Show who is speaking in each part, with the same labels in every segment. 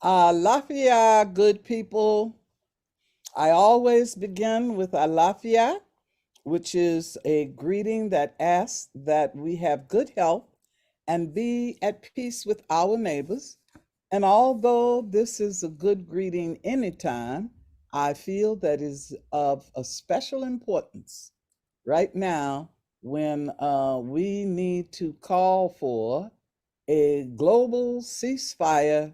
Speaker 1: Lafia, good people. I always begin with Alafia, which is a greeting that asks that we have good health and be at peace with our neighbors. And although this is a good greeting anytime, I feel that is of a special importance right now when we need to call for a global ceasefire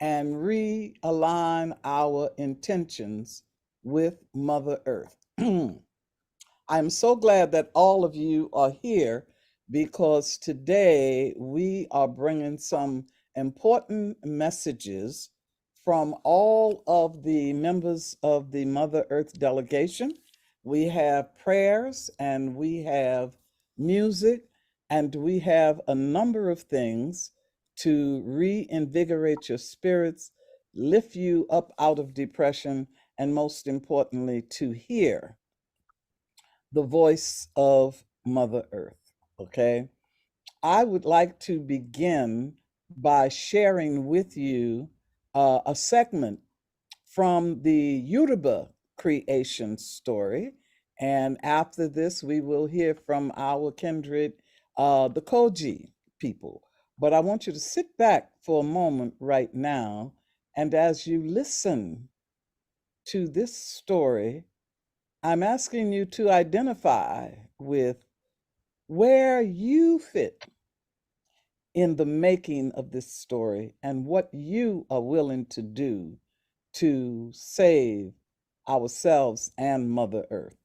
Speaker 1: and realign our intentions with Mother Earth. I'm so glad that all of you are here because today we are bringing some important messages from all of the members of the Mother Earth delegation. We have prayers and we have music and we have a number of things to reinvigorate your spirits, lift you up out of depression, and most importantly, to hear the voice of Mother Earth. Okay. I would like to begin by sharing with you a segment from the Yoruba creation story. And after this, we will hear from our kindred, the Koji people. But I want you to sit back for a moment right now. And as you listen to this story, I'm asking you to identify with where you fit in the making of this story and what you are willing to do to save ourselves and Mother Earth.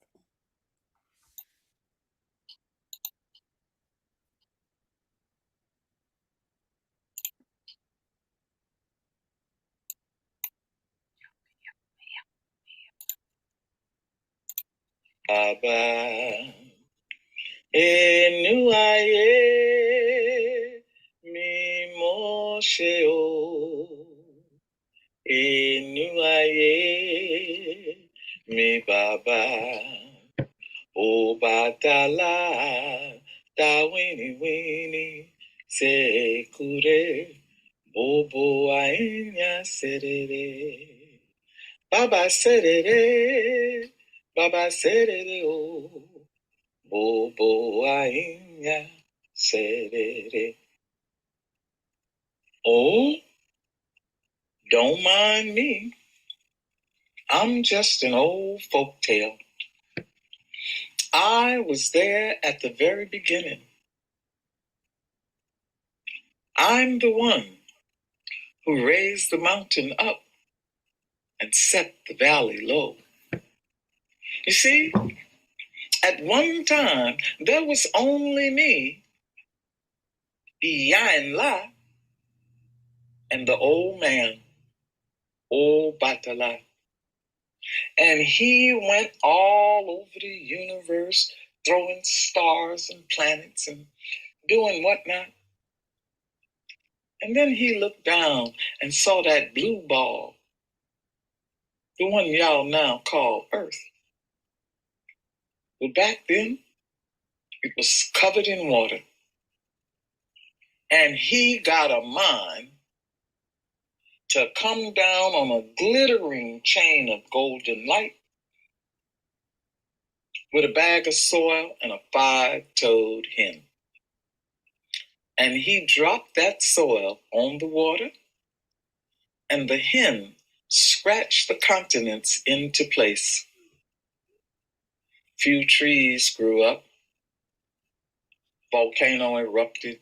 Speaker 2: Baba, enu aye mi moshe o, enu aye mi baba, o batala da wini se kure, bobo ainya serere, baba serere, baba serere o. Bobo ainya serere. Oh, don't mind me. I'm just an old folk tale. I was there at the very beginning. I'm the one who raised the mountain up and set the valley low. You see, at one time, there was only me, La, and the old man, old Batala. And he went all over the universe, throwing stars and planets and doing whatnot. And then he looked down and saw that blue ball, the one y'all now call Earth. But back then, it was covered in water. And he got a mind to come down on a glittering chain of golden light with a bag of soil and a 5-toed hen. And he dropped that soil on the water, and the hen scratched the continents into place. Few trees grew up, volcano erupted,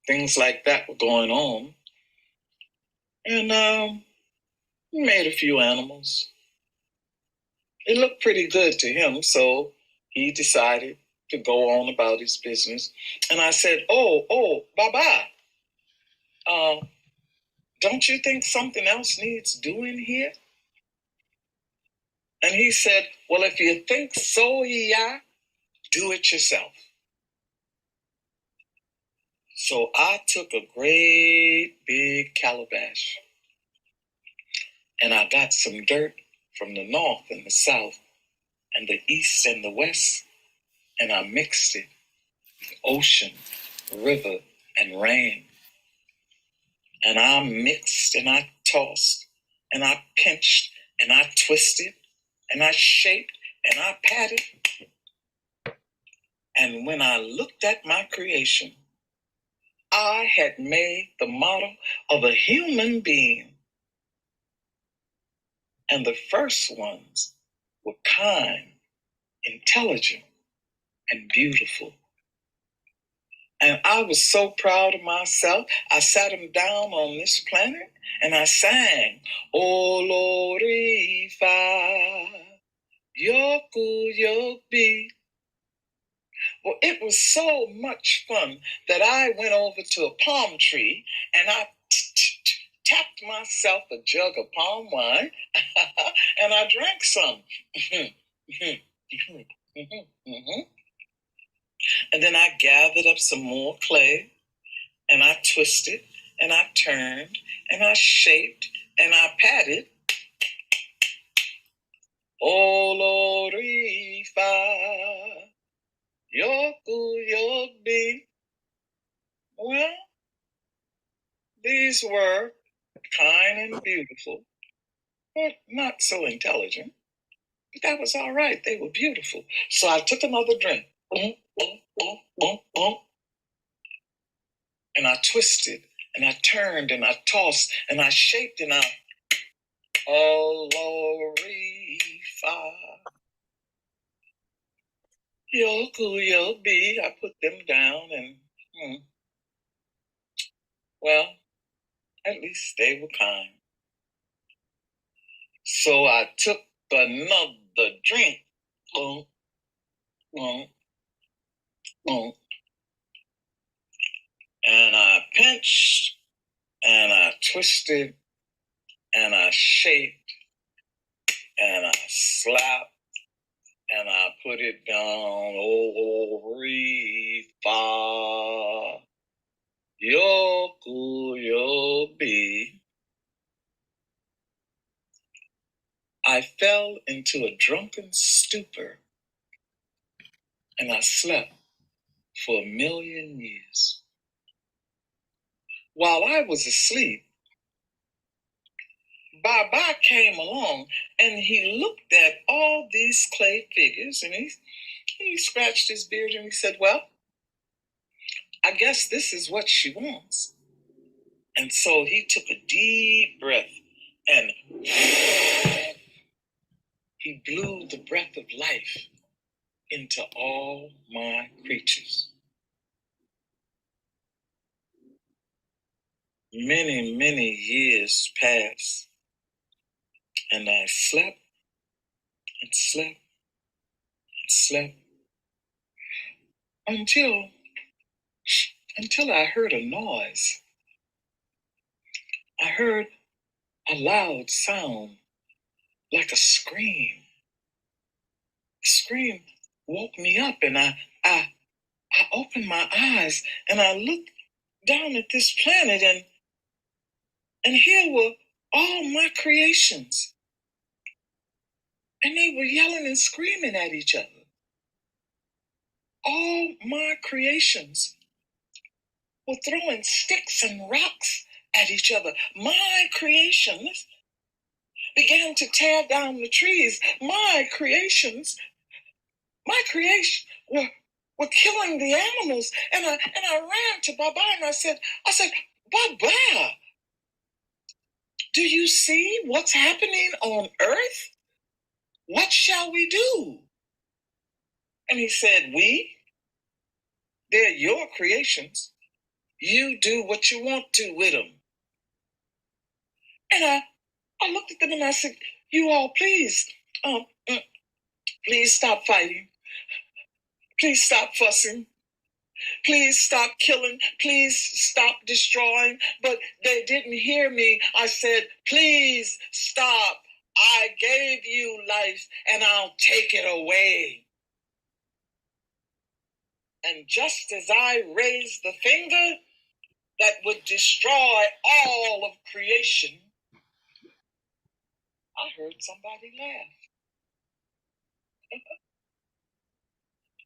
Speaker 2: things like that were going on. And he made a few animals. It looked pretty good to him, so he decided to go on about his business. And I said, oh, Baba, don't you think something else needs doing here? And he said, well, if you think so, yeah, do it yourself. So I took a great big calabash and I got some dirt from the north and the south and the east and the west, and I mixed it with ocean, river, and rain. And I mixed and I tossed and I pinched and I twisted and I shaped and I patted. And when I looked at my creation, I had made the model of a human being. And the first ones were kind, intelligent, and beautiful. And I was so proud of myself. I sat him down on this planet and I sang, O Lori Fa, Yoku Yobi. Well, it was so much fun that I went over to a palm tree and I tapped myself a jug of palm wine and I drank some. And then I gathered up some more clay and I twisted and I turned and I shaped and I patted. O Lori Fa, Yoku Yobi. Well, these were kind and beautiful, but not so intelligent. But that was all right. They were beautiful. So I took another drink. And I twisted and I turned and I tossed and I shaped and I Fa, Yoku Yobi. I put them down and well, at least they were kind. So I took another drink. And I pinched and I twisted and I shaped and I slapped and I put it down. Oh, re, fa, yoku, yobi. I fell into a drunken stupor and I slept for 1,000,000 years. While I was asleep, Baba came along and he looked at all these clay figures and he scratched his beard and he said, well, I guess this is what she wants. And so he took a deep breath and he blew the breath of life into all my creatures. Many, many years passed and I slept and slept and slept until I heard a noise. I heard a loud sound like a scream. The scream woke me up and I opened my eyes and I looked down at this planet and here were all my creations. And they were yelling and screaming at each other. All my creations were throwing sticks and rocks at each other. My creations began to tear down the trees. My creation were killing the animals. And I ran to Baba and I said, Baba, do you see what's happening on earth? What shall we do? And he said, they're your creations. You do what you want to with them. And I looked at them and I said, you all, please stop fighting. Please stop fussing. Please stop killing. Please stop destroying. But they didn't hear me. I said, please stop. I gave you life and I'll take it away. And just as I raised the finger that would destroy all of creation, I heard somebody laugh.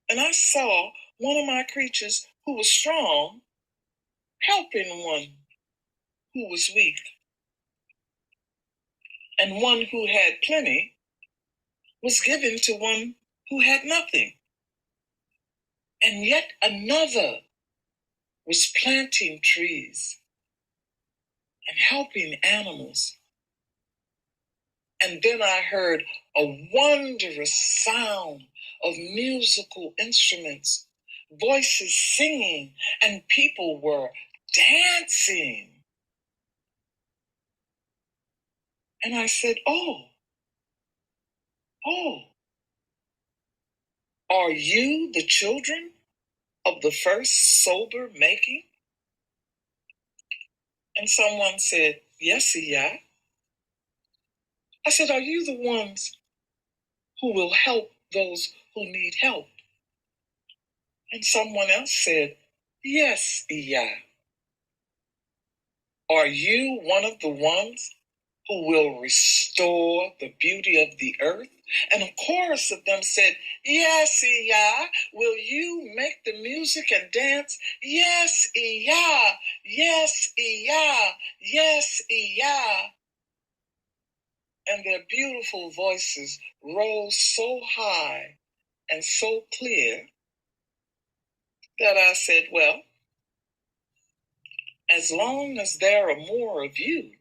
Speaker 2: And I saw one of my creatures who was strong helping one who was weak, and one who had plenty was given to one who had nothing. And yet another was planting trees and helping animals. And then I heard a wondrous sound of musical instruments, voices singing, and people were dancing. And I said, oh, are you the children of the first sober making? And someone said, yes, yeah. I said, are you the ones who will help those who need help? And someone else said, yes, yeah. Are you one of the ones who will restore the beauty of the earth? And a chorus of them said, yes, yeah. Will you make the music and dance? Yes, yeah. Yes, yeah. Yes, yeah. And their beautiful voices rose so high and so clear that I said, well, as long as there are more of you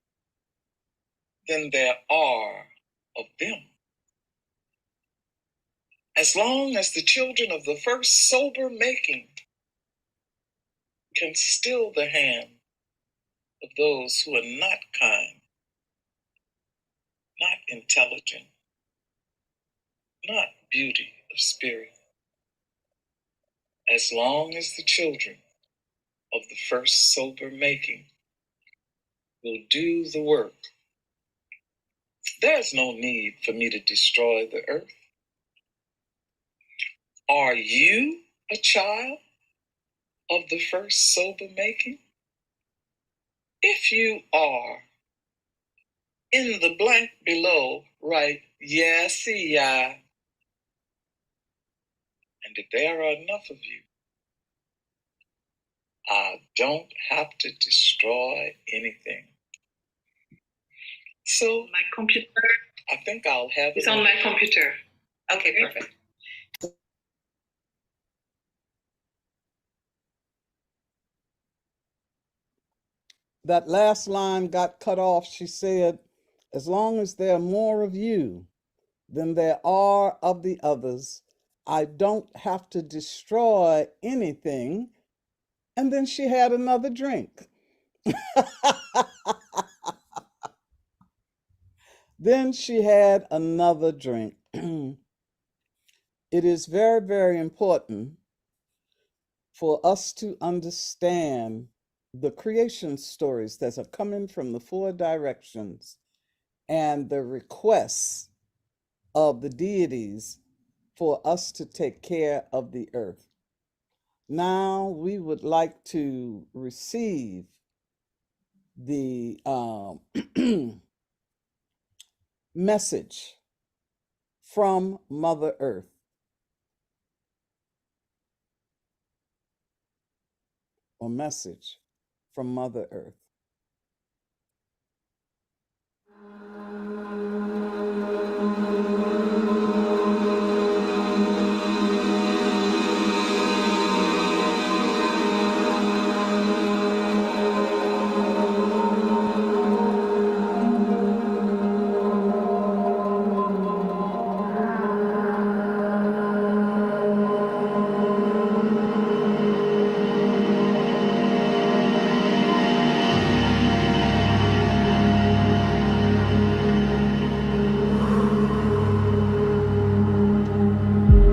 Speaker 2: than there are of them, as long as the children of the first sober making can still the hand of those who are not kind, not intelligent, not beauty of spirit, as long as the children of the first sober making will do the work, there's no need for me to destroy the earth. Are you a child of the first sober making? If you are, in the blank below, write, yes, yeah. And if there are enough of you, I don't have to destroy anything. So
Speaker 3: My computer
Speaker 2: I think I'll have
Speaker 3: is
Speaker 2: it
Speaker 3: on my computer. Okay, perfect.
Speaker 1: That last line got cut off. She said, as long as there are more of you than there are of the others, I don't have to destroy anything. And then she had another drink. Then she had another drink. It is very, very important for us to understand the creation stories that are coming from the four directions and the requests of the deities for us to take care of the earth. Now we would like to receive the message from Mother Earth. A message from Mother Earth.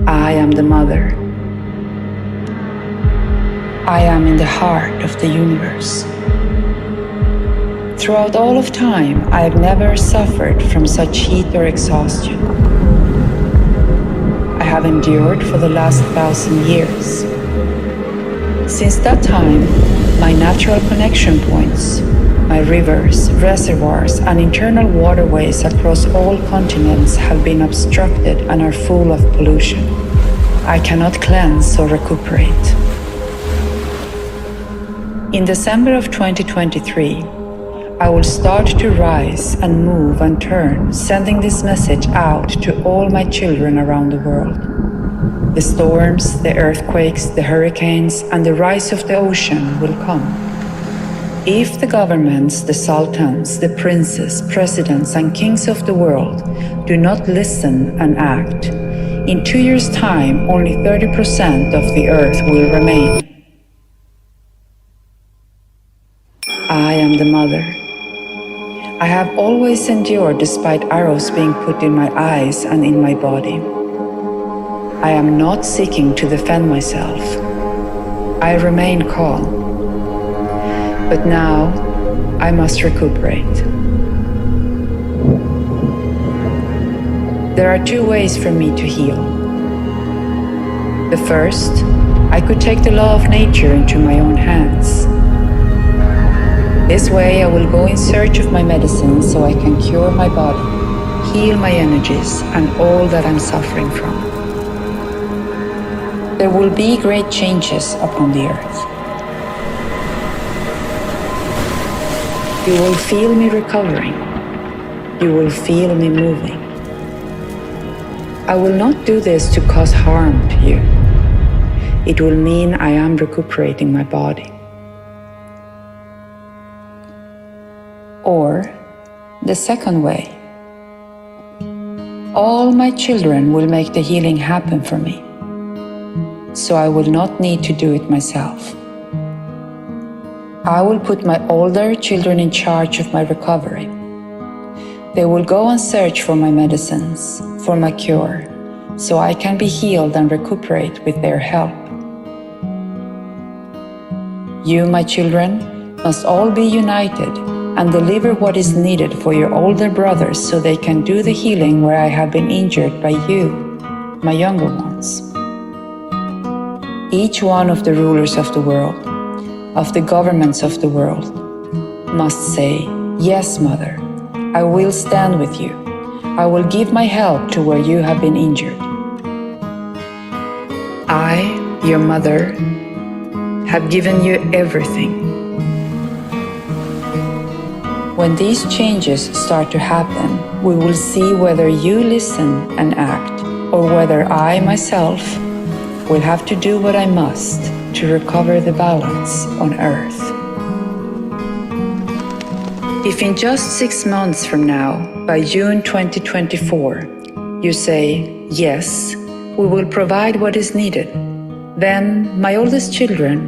Speaker 4: I am the mother. I am in the heart of the universe. Throughout all of time, I have never suffered from such heat or exhaustion. I have endured for the last 1,000 years. Since that time, my natural connection points, my rivers, reservoirs, and internal waterways across all continents have been obstructed and are full of pollution. I cannot cleanse or recuperate. In December of 2023, I will start to rise and move and turn, sending this message out to all my children around the world. The storms, the earthquakes, the hurricanes, and the rise of the ocean will come. If the governments, the sultans, the princes, presidents, and kings of the world do not listen and act, in 2 years' time, only 30% of the earth will remain. I am the mother. I have always endured despite arrows being put in my eyes and in my body. I am not seeking to defend myself. I remain calm. But now I must recuperate. There are 2 ways for me to heal. The first, I could take the law of nature into my own hands. This way I will go in search of my medicine so I can cure my body, heal my energies, and all that I'm suffering from. There will be great changes upon the earth. You will feel me recovering. You will feel me moving. I will not do this to cause harm to you. It will mean I am recuperating my body. Or the second way. All my children will make the healing happen for me, so I will not need to do it myself. I will put my older children in charge of my recovery. They will go and search for my medicines, for my cure, so I can be healed and recuperate with their help. You, my children, must all be united and deliver what is needed for your older brothers so they can do the healing where I have been injured by you, my younger ones. Each one of the rulers of the world, of the governments of the world, must say, "Yes, Mother, I will stand with you. I will give my help to where you have been injured." I, your mother, have given you everything. When these changes start to happen, we will see whether you listen and act, or whether I myself will have to do what I must to recover the balance on Earth. If in just 6 months from now, by June 2024, you say, "Yes, we will provide what is needed," then my oldest children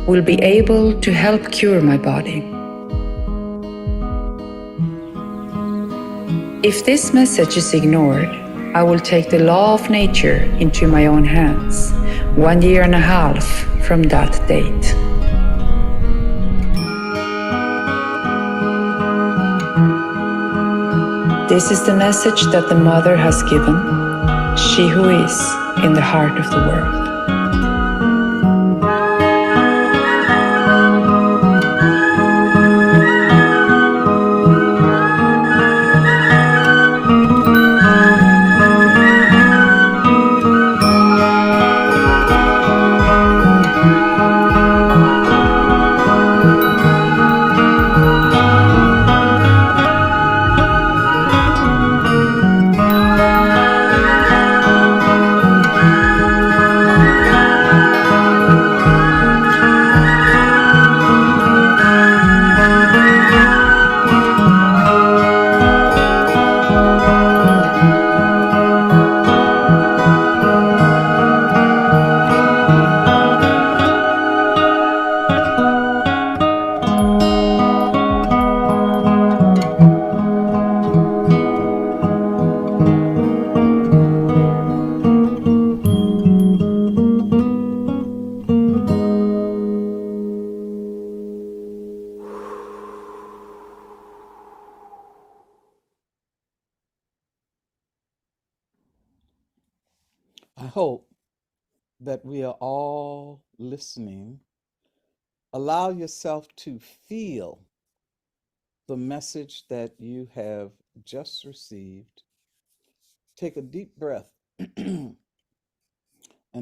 Speaker 4: will be able to help cure my body. If this message is ignored, I will take the law of nature into my own hands, 1.5 years from that date. This is the message that the Mother has given, she who is in the heart of the world.
Speaker 1: I hope that we are all listening. Allow yourself to feel the message that you have just received. Take a deep breath and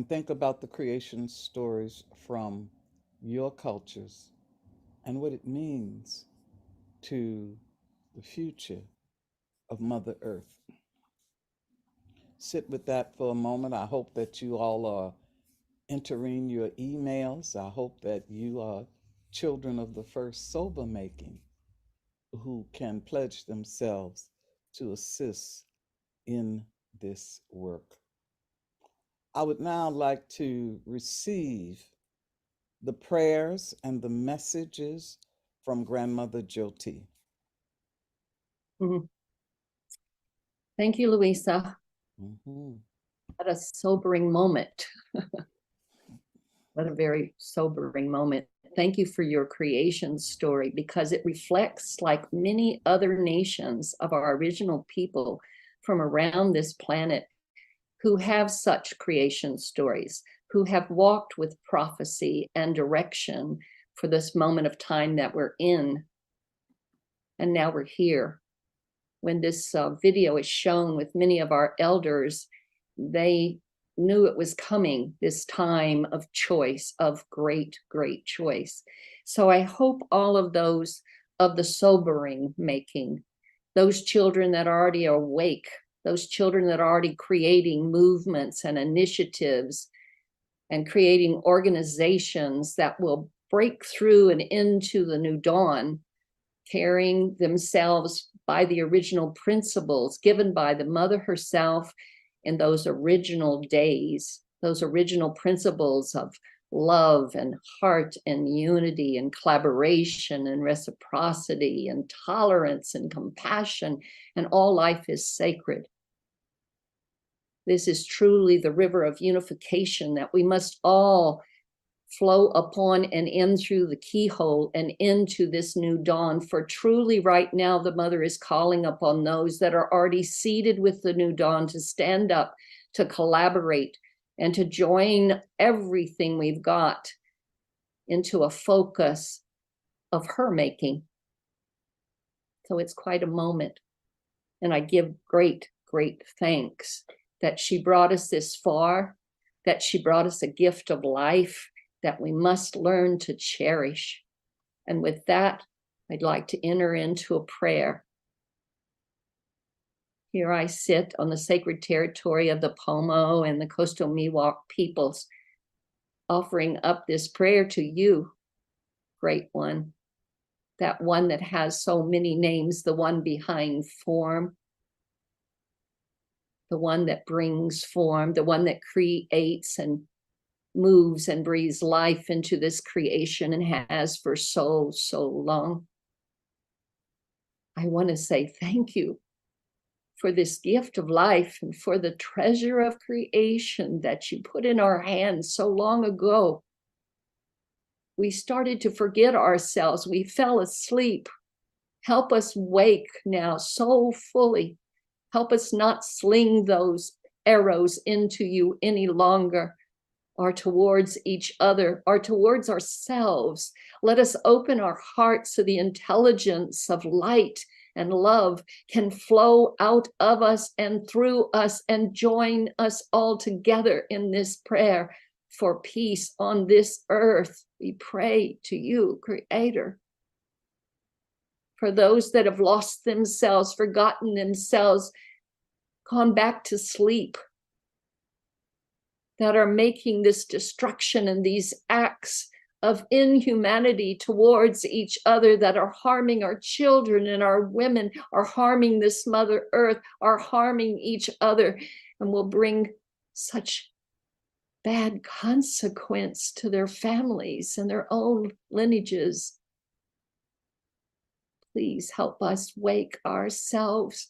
Speaker 1: think about the creation stories from your cultures and what it means to the future of Mother Earth. Sit with that for a moment. I hope that you all are entering your emails. I hope that you are children of the first sober making who can pledge themselves to assist in this work. I would now like to receive the prayers and the messages from Grandmother Jyoti.
Speaker 5: Mhm. Thank you, Louisa.
Speaker 1: Mhm.
Speaker 5: What a sobering moment. What a very sobering moment. Thank you for your creation story, because it reflects, like many other nations of our original people from around this planet who have such creation stories, who have walked with prophecy and direction for this moment of time that we're in. And now we're here. When this video is shown with many of our elders, they knew it was coming, this time of choice, of great, great choice. So I hope all of those of the sobering making, those children that are already awake, those children that are already creating movements and initiatives and creating organizations that will break through and into the new dawn, carrying themselves by the original principles given by the mother herself in those original days, those original principles of love and heart and unity and collaboration and reciprocity and tolerance and compassion, and all life is sacred. This is truly the river of unification that we must all flow upon and in through the keyhole and into this new dawn. For truly right now, the mother is calling upon those that are already seated with the new dawn to stand up, to collaborate, and to join everything we've got into a focus of her making. So it's quite a moment. And I give great, great thanks that she brought us this far, that she brought us a gift of life that we must learn to cherish. And with that, I'd like to enter into a prayer. Here I sit on the sacred territory of the Pomo and the Coastal Miwok peoples, offering up this prayer to you, Great One, that one that has so many names, the one behind form, the one that brings form, the one that creates and moves and breathes life into this creation and has for so, so long. I want to say thank you for this gift of life and for the treasure of creation that you put in our hands so long ago. We started to forget ourselves. We fell asleep. Help us wake now so fully. Help us not sling those arrows into you any longer, or towards each other, or towards ourselves. Let us open our hearts so the intelligence of light and love can flow out of us and through us and join us all together in this prayer for peace on this earth. We pray to you, Creator. For those that have lost themselves, forgotten themselves, gone back to sleep, that are making this destruction and these acts of inhumanity towards each other, that are harming our children and our women, are harming this Mother Earth, are harming each other, and will bring such bad consequence to their families and their own lineages. Please help us wake ourselves.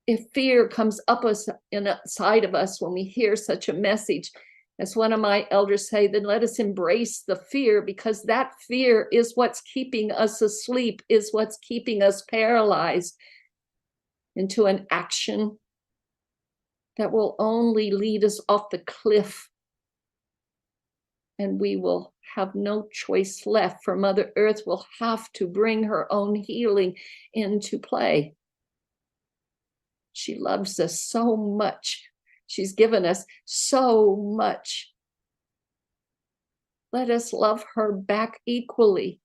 Speaker 5: If fear comes up us inside of us when we hear such a message, as one of my elders say, then let us embrace the fear, because that fear is what's keeping us asleep, is what's keeping us paralyzed into an action that will only lead us off the cliff. And we will have no choice left, for Mother Earth will have to bring her own healing into play. She loves us so much. She's given us so much. Let us love her back equally.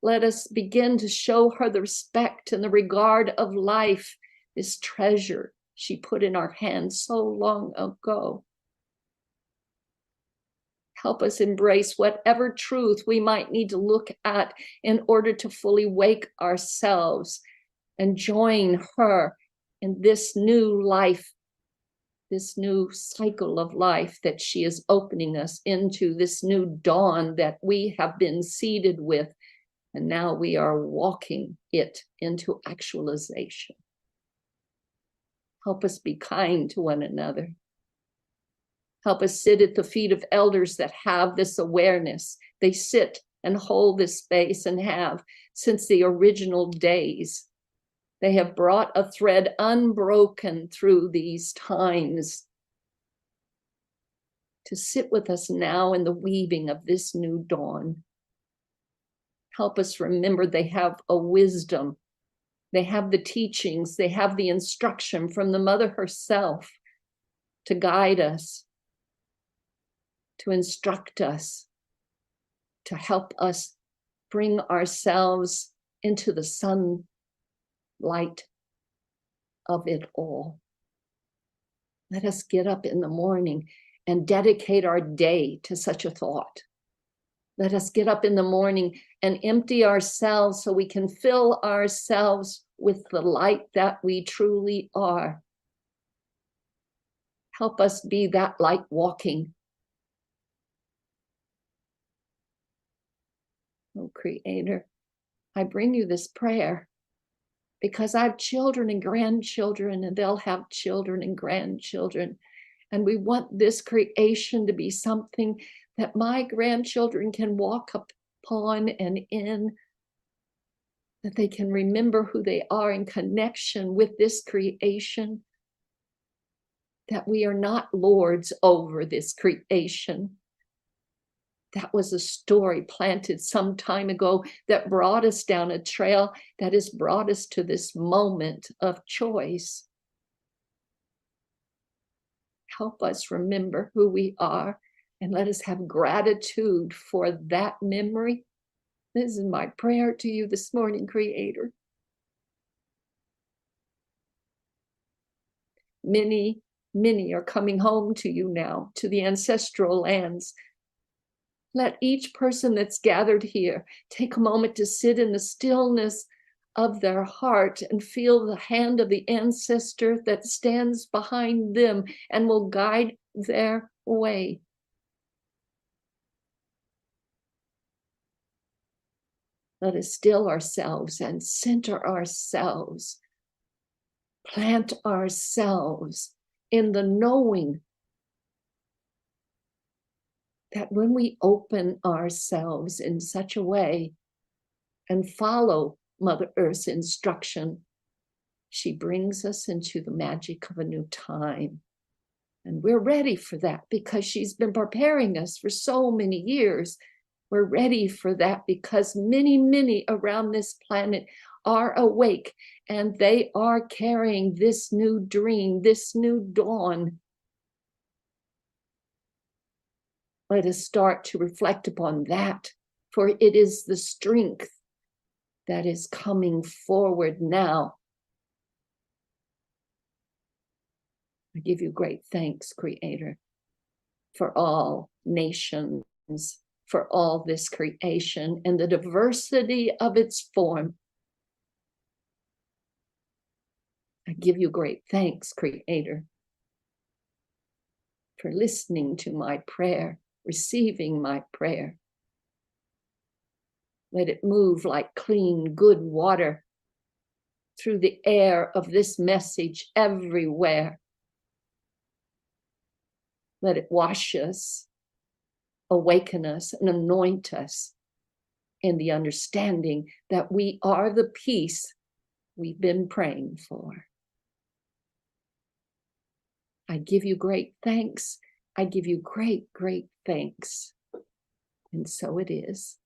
Speaker 5: Let us begin to show her the respect and the regard of life, this treasure she put in our hands so long ago. Help us embrace whatever truth we might need to look at in order to fully wake ourselves and join her in this new life, this new cycle of life that she is opening us into, this new dawn that we have been seeded with, and now we are walking it into actualization. Help us be kind to one another. Help us sit at the feet of elders that have this awareness. They sit and hold this space and have since the original days. They have brought a thread unbroken through these times to sit with us now in the weaving of this new dawn. Help us remember they have a wisdom. They have the teachings. They have the instruction from the Mother herself to guide us, to instruct us, to help us bring ourselves into the sunlight of it all. Let us get up in the morning and dedicate our day to such a thought. Let us get up in the morning and empty ourselves so we can fill ourselves with the light that we truly are. Help us be that light walking. Oh, Creator, I bring you this prayer because I have children and grandchildren, and they'll have children and grandchildren. And we want this creation to be something that my grandchildren can walk upon and in, that they can remember who they are in connection with this creation, that we are not lords over this creation. That was a story planted some time ago that brought us down a trail that has brought us to this moment of choice. Help us remember who we are and let us have gratitude for that memory. This is my prayer to you this morning, Creator. Many, many are coming home to you now, to the ancestral lands. Let each person that's gathered here take a moment to sit in the stillness of their heart and feel the hand of the ancestor that stands behind them and will guide their way. Let us still ourselves and center ourselves, plant ourselves in the knowing that when we open ourselves in such a way and follow Mother Earth's instruction, she brings us into the magic of a new time. And we're ready for that because she's been preparing us for so many years. We're ready for that because many, many around this planet are awake and they are carrying this new dream, this new dawn. Let us start to reflect upon that, for it is the strength that is coming forward now. I give you great thanks, Creator, for all nations, for all this creation and the diversity of its form. I give you great thanks, Creator, for listening to my prayer, receiving my prayer. Let it move like clean, good water through the air of this message everywhere. Let it wash us, awaken us, and anoint us in the understanding that we are the peace we've been praying for. I give you great thanks. I give you great, great thanks. And so it is.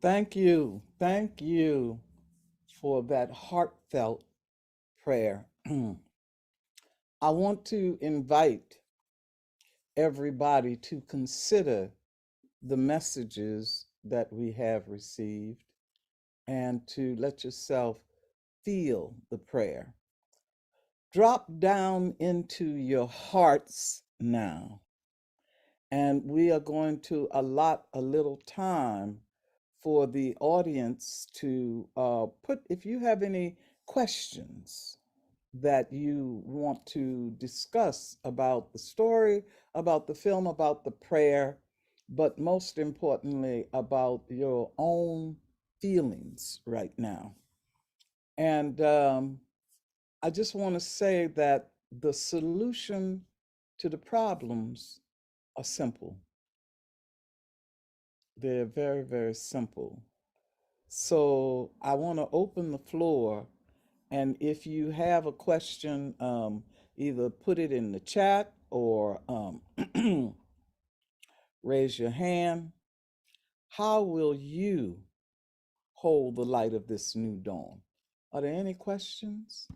Speaker 1: Thank you. Thank you for that heartfelt prayer. I want to invite everybody to consider the messages that we have received and to let yourself feel the prayer. Drop down into your hearts now. And we are going to allot a little time for the audience to put, if you have any questions that you want to discuss about the story, about the film, about the prayer, but most importantly, about your own feelings right now. And I just want to say that the solution to the problems are simple. They're very, very simple. So I want to open the floor, and if you have a question, either put it in the chat or raise your hand. How will you hold the light of this new dawn? Are there any questions?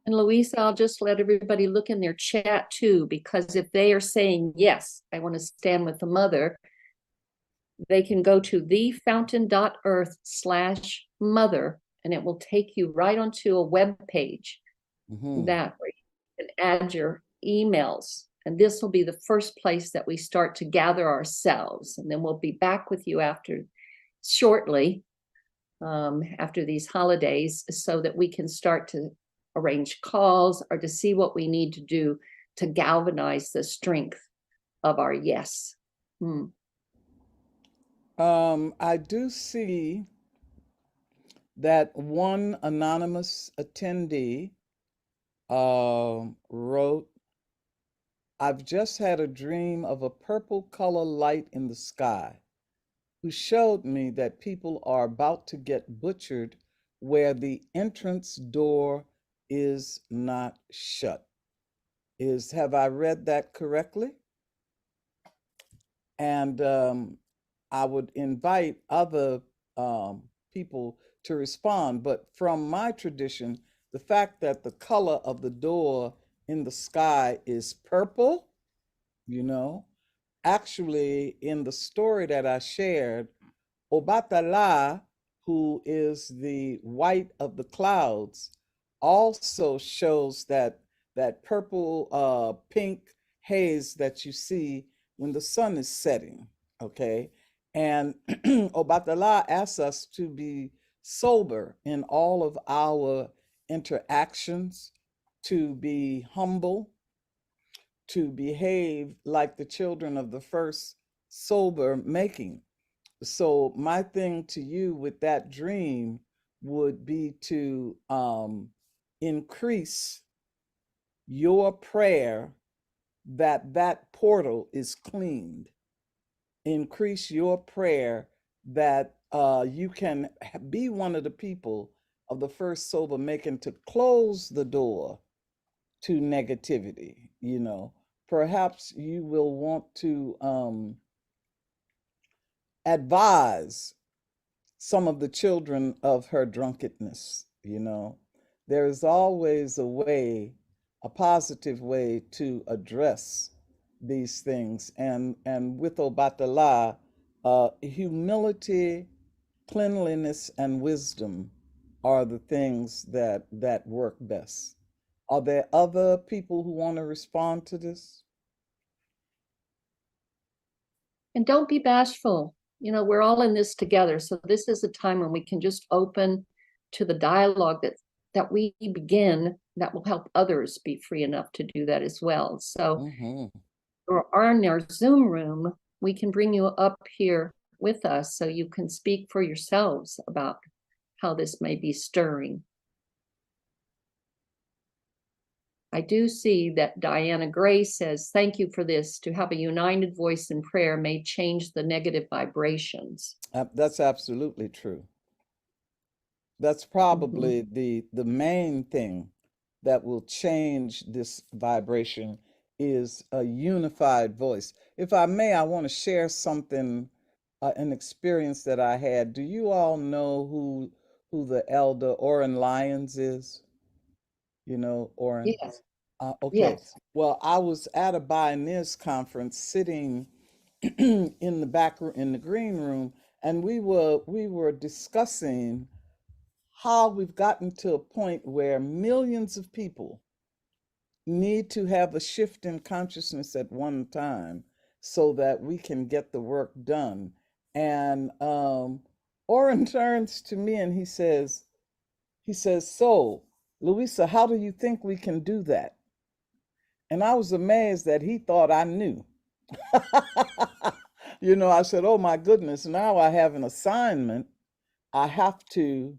Speaker 5: And Louisa, I'll just let everybody look in their chat too, because if they are saying, yes, I want to stand with the mother, they can go to thefountain.earth/mother, and it will take you right onto a web page that way you can add your emails. And this will be the first place that we start to gather ourselves. And then we'll be back with you shortly after these holidays, so that we can start to arrange calls or to see what we need to do to galvanize the strength of our yes.
Speaker 1: I do see that one anonymous attendee wrote, I've just had a dream of a purple color light in the sky, who showed me that people are about to get butchered where the entrance door is not shut. Have I read that correctly? And I would invite other people to respond, but from my tradition, the fact that the color of the door in the sky is purple, actually in the story that I shared, Obatala, who is the white of the clouds, also shows that purple pink haze that you see when the sun is setting, okay? And Obatala asks us to be sober in all of our interactions, to be humble, to behave like the children of the first sober making. So my thing to you with that dream would be to increase your prayer that portal is cleaned. Increase your prayer that you can be one of the people of the first sober making to close the door to negativity. Perhaps you will want to advise some of the children of her drunkenness. There is always a way, a positive way to address these things. And with Obatala, humility, cleanliness, and wisdom are the things that work best. Are there other people who want to respond to this?
Speaker 5: And don't be bashful. We're all in this together. So this is a time when we can just open to the dialogue that we begin, that will help others be free enough to do that as well. So or in our Zoom room, we can bring you up here with us so you can speak for yourselves about how this may be stirring. I do see that Diana Gray says, thank you for this. To have a united voice in prayer may change the negative vibrations.
Speaker 1: That's absolutely true. That's probably the main thing that will change this vibration is a unified voice. If I may, I want to share something, an experience that I had. Do you all know who the elder Oren Lyons is? Oren?
Speaker 5: Yes.
Speaker 1: Okay.
Speaker 5: Yes.
Speaker 1: Well, I was at a Bioneers conference sitting in the back in the green room, and we were discussing how we've gotten to a point where millions of people need to have a shift in consciousness at one time so that we can get the work done. And Oren turns to me and he says, so, Louisa, how do you think we can do that? And I was amazed that he thought I knew. I said, oh my goodness, now I have an assignment. I have to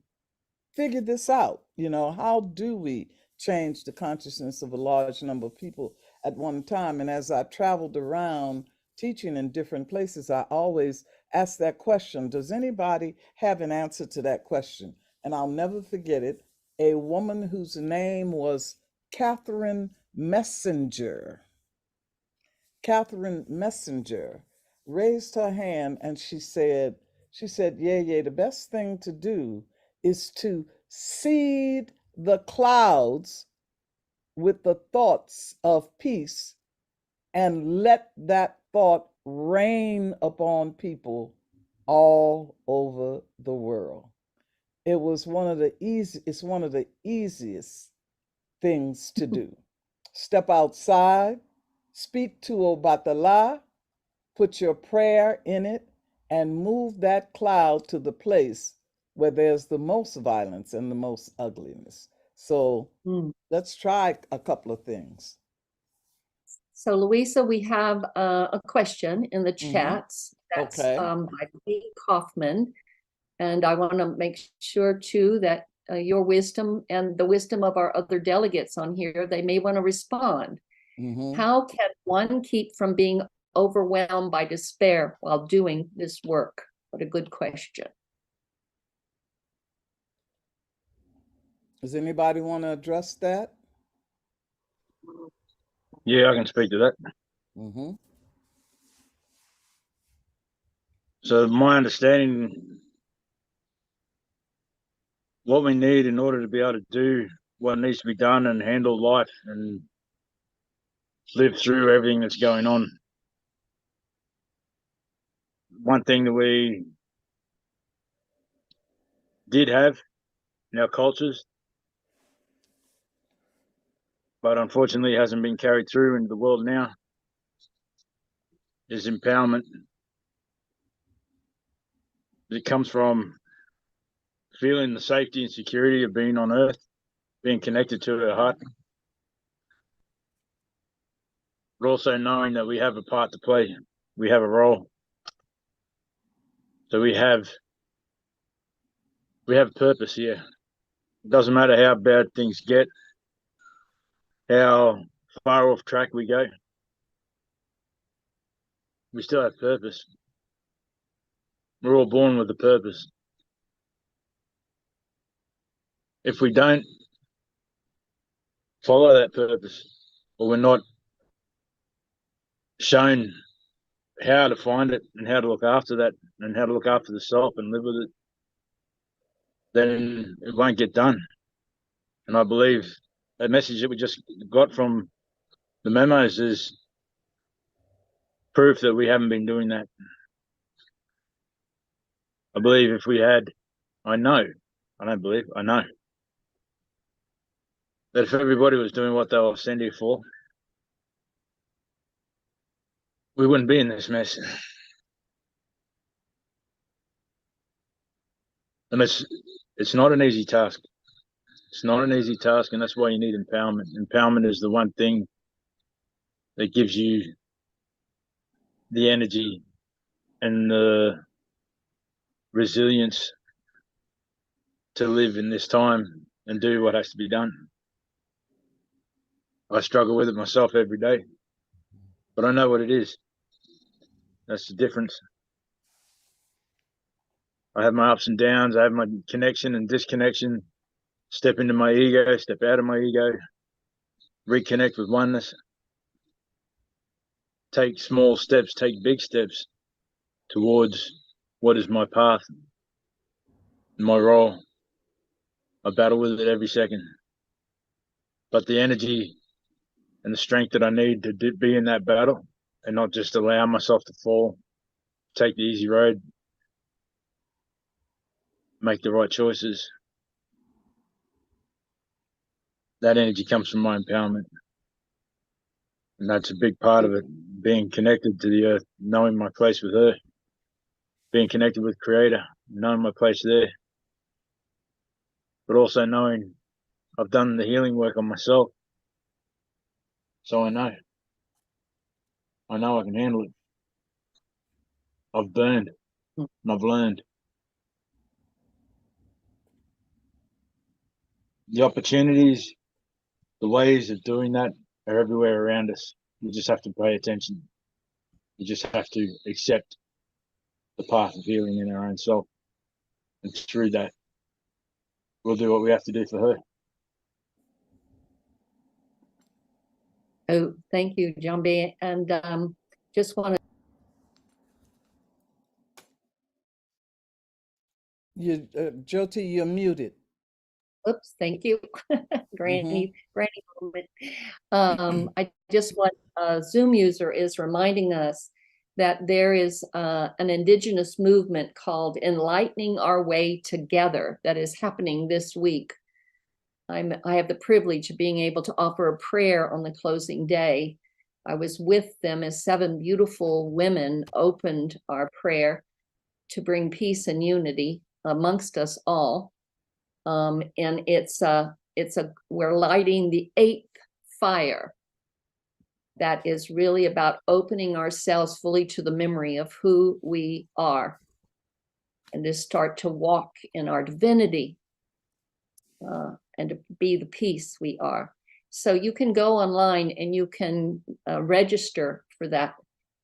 Speaker 1: figure this out. How do we change the consciousness of a large number of people at one time? And as I traveled around teaching in different places, I always ask that question. Does anybody have an answer to that question? And I'll never forget it. A woman whose name was Catherine Messenger. Catherine Messenger raised her hand and she said, yeah, the best thing to do is to seed the clouds with the thoughts of peace and let that thought rain upon people all over the world. It was one of the easiest things to do. Step outside, speak to Obatala, put your prayer in it, and move that cloud to the place where there's the most violence and the most ugliness. So let's try a couple of things.
Speaker 5: So, Louisa, we have a question in the chats. That's
Speaker 1: Okay.
Speaker 5: by Lee Kaufman. And I want to make sure, too, that your wisdom and the wisdom of our other delegates on here, they may want to respond. How can one keep from being overwhelmed by despair while doing this work? What a good question.
Speaker 1: Does anybody want to address that?
Speaker 6: Yeah, I can speak to that. So my understanding, what we need in order to be able to do what needs to be done and handle life and live through everything that's going on. One thing that we did have in our cultures, but unfortunately hasn't been carried through into the world now, is empowerment. It comes from feeling the safety and security of being on earth, being connected to our heart, but also knowing that we have a part to play. We have a role. So we have purpose here. It doesn't matter how bad things get, how far off track we go. We still have purpose. We're all born with a purpose. If we don't follow that purpose, or we're not shown how to find it and how to look after that and how to look after the self and live with it, then it won't get done. And I believe that message that we just got from the memos is proof that we haven't been doing that. I believe if we had, I know that if everybody was doing what they were sent here for, we wouldn't be in this mess. And it's not an easy task. It's not an easy task, and that's why you need empowerment. Empowerment is the one thing that gives you the energy and the resilience to live in this time and do what has to be done. I struggle with it myself every day, but I know what it is. That's the difference. I have my ups and downs. I have my connection and disconnection. Step into my ego, step out of my ego, reconnect with oneness. Take small steps, take big steps towards what is my path, my role. I battle with it every second. but the energy and the strength that I need to be in that battle and not just allow myself to fall, take the easy road, make the right choices. That energy comes from my empowerment. And that's a big part of it, being connected to the earth, knowing my place with her, being connected with Creator, knowing my place there, but also knowing I've done the healing work on myself. So I know I can handle it. I've burned and I've learned. The opportunities, the ways of doing that are everywhere around us. You just have to pay attention. You just have to accept the path of healing in our own self. And through that, we'll do what we have to do for her.
Speaker 5: Oh, thank you, Jambi. And just want to.
Speaker 1: Jyoti, you're muted.
Speaker 5: Oops, thank you. Granny moment. I just want Zoom user is reminding us that there is an indigenous movement called Enlightening Our Way Together that is happening this week. I have the privilege of being able to offer a prayer on the closing day. I was with them as 7 beautiful women opened our prayer to bring peace and unity amongst us all. And we're lighting the 8th fire that is really about opening ourselves fully to the memory of who we are and to start to walk in our divinity and to be the peace we are. So you can go online and you can register for that.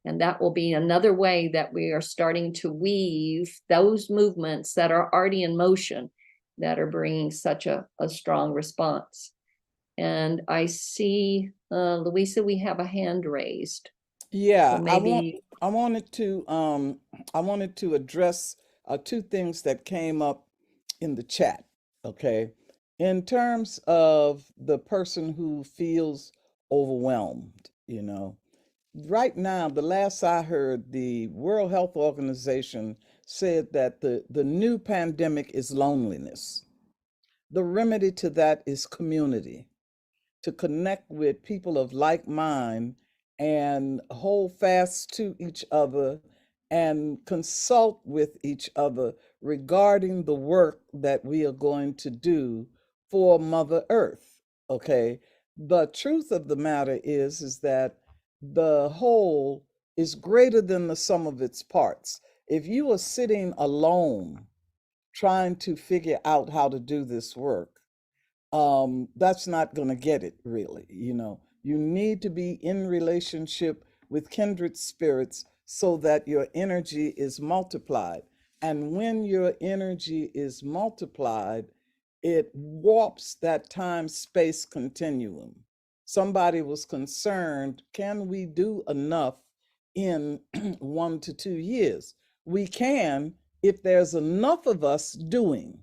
Speaker 5: And that will be another way that we are starting to weave those movements that are already in motion that are bringing such a strong response. And I see, Louisa, we have a hand raised.
Speaker 1: Yeah,
Speaker 5: So maybe
Speaker 1: I wanted to address 2 things that came up in the chat. Okay, in terms of the person who feels overwhelmed, right now, the last I heard, the World Health Organization said that the new pandemic is loneliness. The remedy to that is community, to connect with people of like mind and hold fast to each other and consult with each other regarding the work that we are going to do for Mother Earth. Okay, the truth of the matter is that the whole is greater than the sum of its parts. If you are sitting alone trying to figure out how to do this work, that's not going to get it, really. You need to be in relationship with kindred spirits so that your energy is multiplied. And when your energy is multiplied, it warps that time-space continuum. Somebody was concerned, can we do enough in 1 to 2 years? We can if there's enough of us doing.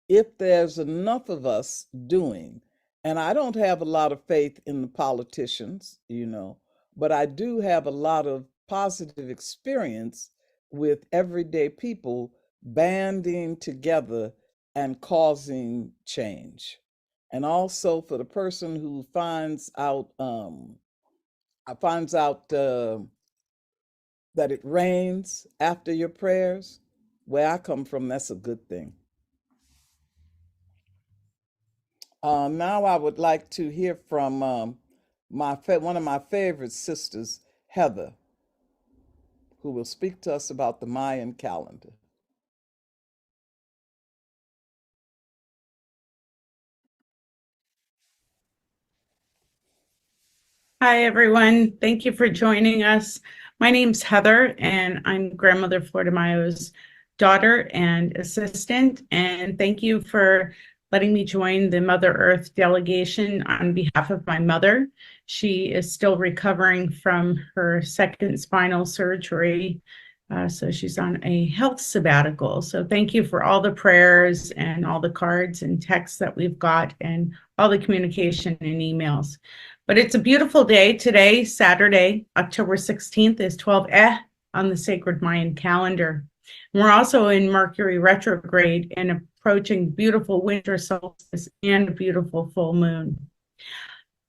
Speaker 1: If there's enough of us doing. And I don't have a lot of faith in the politicians, but I do have a lot of positive experience with everyday people banding together and causing change. And also for the person who finds out that it rains after your prayers, where I come from, that's a good thing. Now I would like to hear from one of my favorite sisters, Heather, who will speak to us about the Mayan calendar.
Speaker 7: Hi, everyone. Thank you for joining us. My name's Heather, and I'm Grandmother Flor de Mayo's daughter and assistant. And thank you for letting me join the Mother Earth delegation on behalf of my mother. She is still recovering from her 2nd spinal surgery So she's on a health sabbatical. So thank you for all the prayers and all the cards and texts that we've got and all the communication and emails. But it's a beautiful day today, Saturday, October 16th is 12 on the sacred Mayan calendar. We're also in Mercury retrograde and approaching beautiful winter solstice and a beautiful full moon.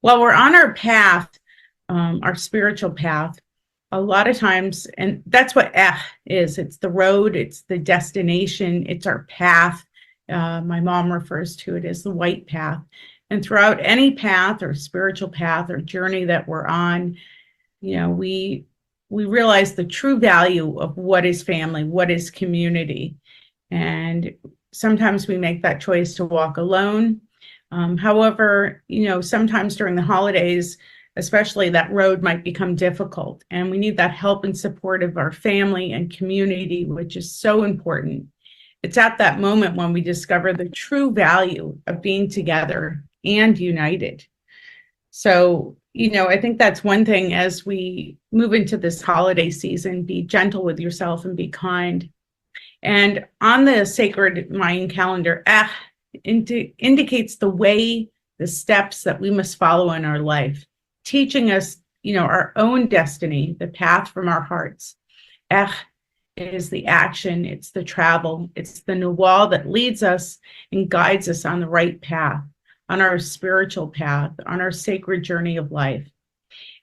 Speaker 7: While we're on our path, our spiritual path, a lot of times, and that's what is, it's the road, it's the destination, it's our path. My mom refers to it as the white path. And throughout any path or spiritual path or journey that we're on, you know, we realize the true value of what is family, what is community. And sometimes we make that choice to walk alone. However, you know, sometimes during the holidays, especially, that road might become difficult, and we need that help and support of our family and community, which is so important. It's at that moment when we discover the true value of being together and united. So, you know, I think that's one thing as we move into this holiday season, be gentle with yourself and be kind. And on the sacred Mayan calendar, indicates the way, the steps that we must follow in our life, teaching us, you know, our own destiny, the path from our hearts. Is the action, it's the travel, it's the nawal that leads us and guides us on the right path, on our spiritual path, on our sacred journey of life.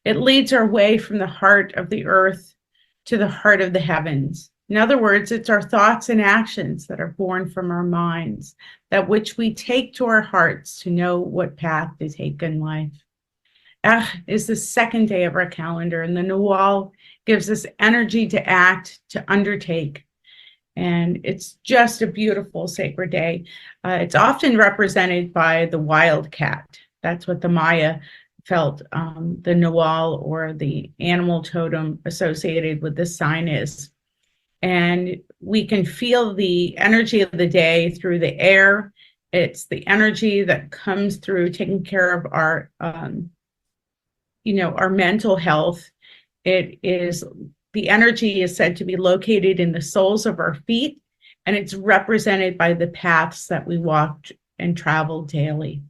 Speaker 7: It leads our way from the heart of the earth to the heart of the heavens. In other words, it's our thoughts and actions that are born from our minds, that which we take to our hearts to know what path to take in life. Is the second day of our calendar, and the nawal gives us energy to act, to undertake. And it's just a beautiful sacred day. It's often represented by the wildcat. That's what the Maya felt the nawal or the animal totem associated with this sign is. And we can feel the energy of the day through the air. It's the energy that comes through taking care of our, you know, our mental health. It is, the energy is said to be located in the soles of our feet, and it's represented by the paths that we walk and travel daily.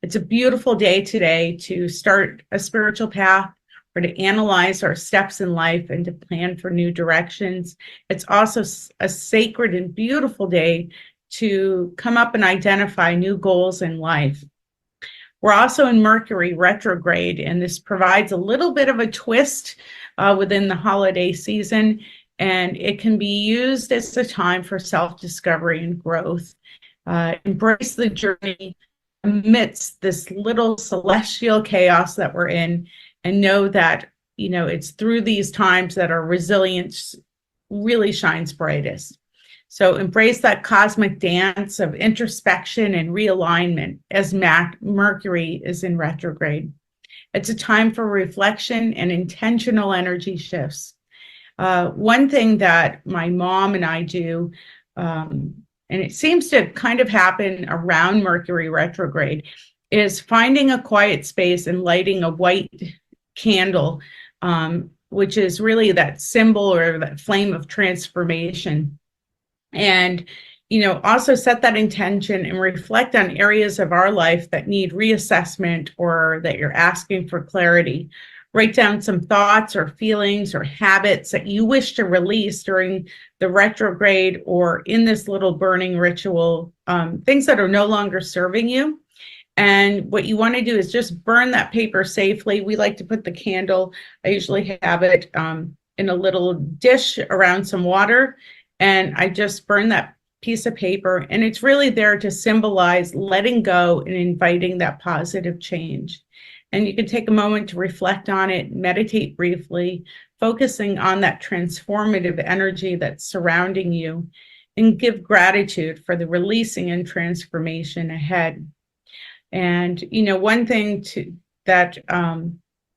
Speaker 7: It's a beautiful day today to start a spiritual path or to analyze our steps in life and to plan for new directions. It's also a sacred and beautiful day to come up and identify new goals in life. We're also in Mercury retrograde, and this provides a little bit of a twist within the holiday season, and it can be used as a time for self-discovery and growth. Embrace the journey amidst this little celestial chaos that we're in, and know that, you know, it's through these times that our resilience really shines brightest. So embrace that cosmic dance of introspection and realignment as Mercury is in retrograde. It's a time for reflection and intentional energy shifts. One thing that my mom and I do, and it seems to kind of happen around Mercury retrograde, is finding a quiet space and lighting a white candle, which is really that symbol or that flame of transformation. And, you know, also set that intention and reflect on areas of our life that need reassessment or that you're asking for clarity. Write down some thoughts or feelings or habits that you wish to release during the retrograde or in this little burning ritual, things that are no longer serving you. And what you want to do is just burn that paper safely. We like to put the candle, I usually have it in a little dish around some water, and I just burn that piece of paper, and it's really there to symbolize letting go and inviting that positive change. And you can take a moment to reflect on it, meditate briefly, focusing on that transformative energy that's surrounding you, and give gratitude for the releasing and transformation ahead. And, you know, one thing that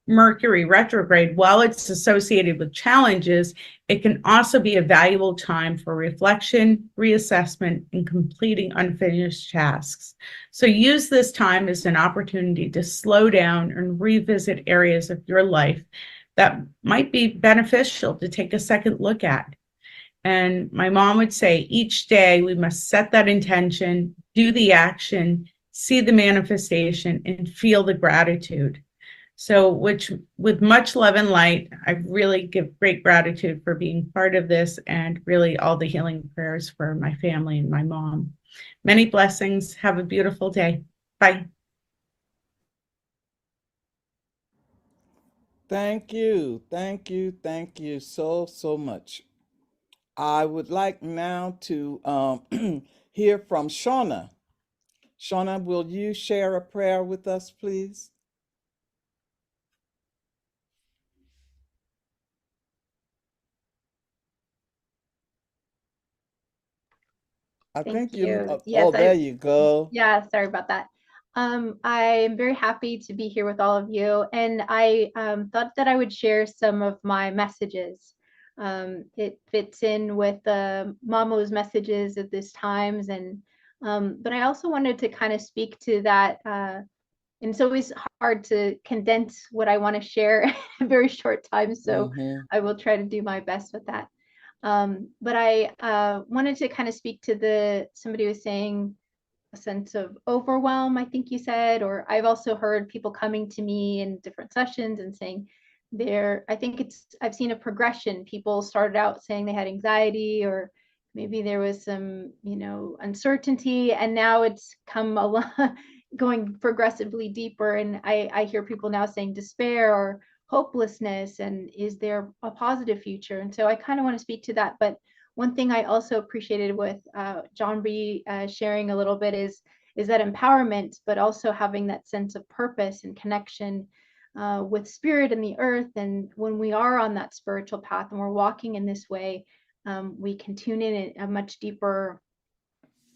Speaker 7: Mercury retrograde, while it's associated with challenges, it can also be a valuable time for reflection, reassessment, and completing unfinished tasks. So use this time as an opportunity to slow down and revisit areas of your life that might be beneficial to take a second look at. And my mom would say each day we must set that intention, do the action, see the manifestation, and feel the gratitude. So, which with much love and light, I really give great gratitude for being part of this and really all the healing prayers for my family and my mom. Many blessings. Have a beautiful day. Bye.
Speaker 1: Thank you. Thank you. Thank you so, so much. I would like now to hear from Shauna. Shauna, will you share a prayer with us, please? I
Speaker 8: Thank
Speaker 1: think you,
Speaker 8: you. Yes,
Speaker 1: oh, there you go.
Speaker 8: yeah, sorry about that. I am very happy to be here with all of you, and I thought that I would share some of my messages. It fits in with Mamo's messages at this times, and but I also wanted to kind of speak to that. And it's always hard to condense what I want to share in a very short time, so I will try to do my best with that. But I wanted to kind of speak to somebody was saying a sense of overwhelm, I think you said, or I've also heard people coming to me in different sessions and saying I've seen a progression. People started out saying they had anxiety, or maybe there was some, uncertainty, and now it's come a lot, going progressively deeper. And I hear people now saying despair or hopelessness, and is there a positive future? And so I kind of want to speak to that. But one thing I also appreciated with John B sharing a little bit is that empowerment, but also having that sense of purpose and connection with spirit and the earth. And when we are on that spiritual path and we're walking in this way, we can tune in a much deeper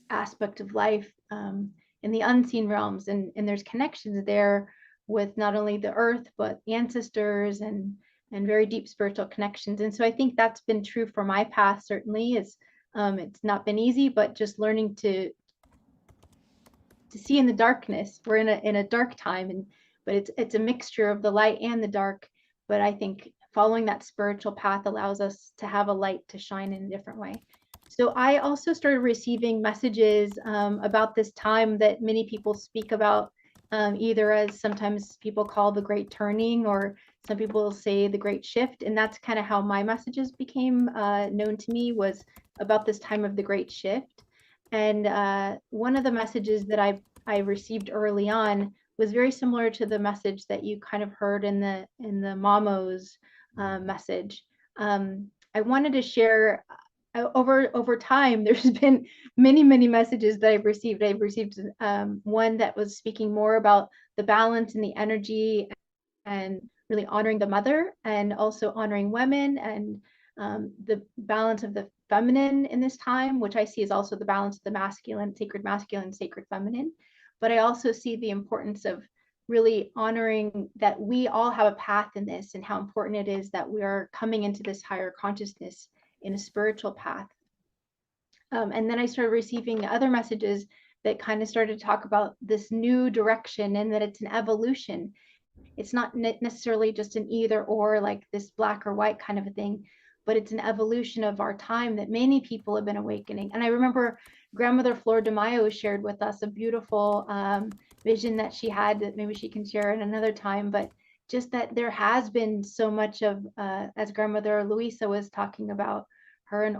Speaker 8: aspect of life in the unseen realms. And there's connections there with not only the earth, but ancestors and very deep spiritual connections. And so I think that's been true for my path, certainly. It's not been easy, but just learning to see in the darkness. We're in a dark time, but it's a mixture of the light and the dark. But I think following that spiritual path allows us to have a light to shine in a different way. So I also started receiving messages about this time that many people speak about, either as sometimes people call the great turning, or some people say the great shift. And that's kind of how my messages became known to me, was about this time of the great shift. And one of the messages that I received early on was very similar to the message that you kind of heard in the Mamo's message. I wanted to share over time. There's been many messages that I've received. I've received one that was speaking more about the balance and the energy, and really honoring the mother, and also honoring women, and the balance of the feminine in this time, which I see as also the balance of the masculine, sacred feminine. But I also see the importance of really honoring that we all have a path in this, and how important it is that we are coming into this higher consciousness in a spiritual path. And then I started receiving other messages that kind of started to talk about this new direction, and that it's an evolution. It's not necessarily just an either or, like this black or white kind of a thing, but it's an evolution of our time that many people have been awakening. And I remember Grandmother Flor de Mayo shared with us a beautiful vision that she had, that maybe she can share at another time, but just that there has been so much of, as Grandmother Luisa was talking about, her and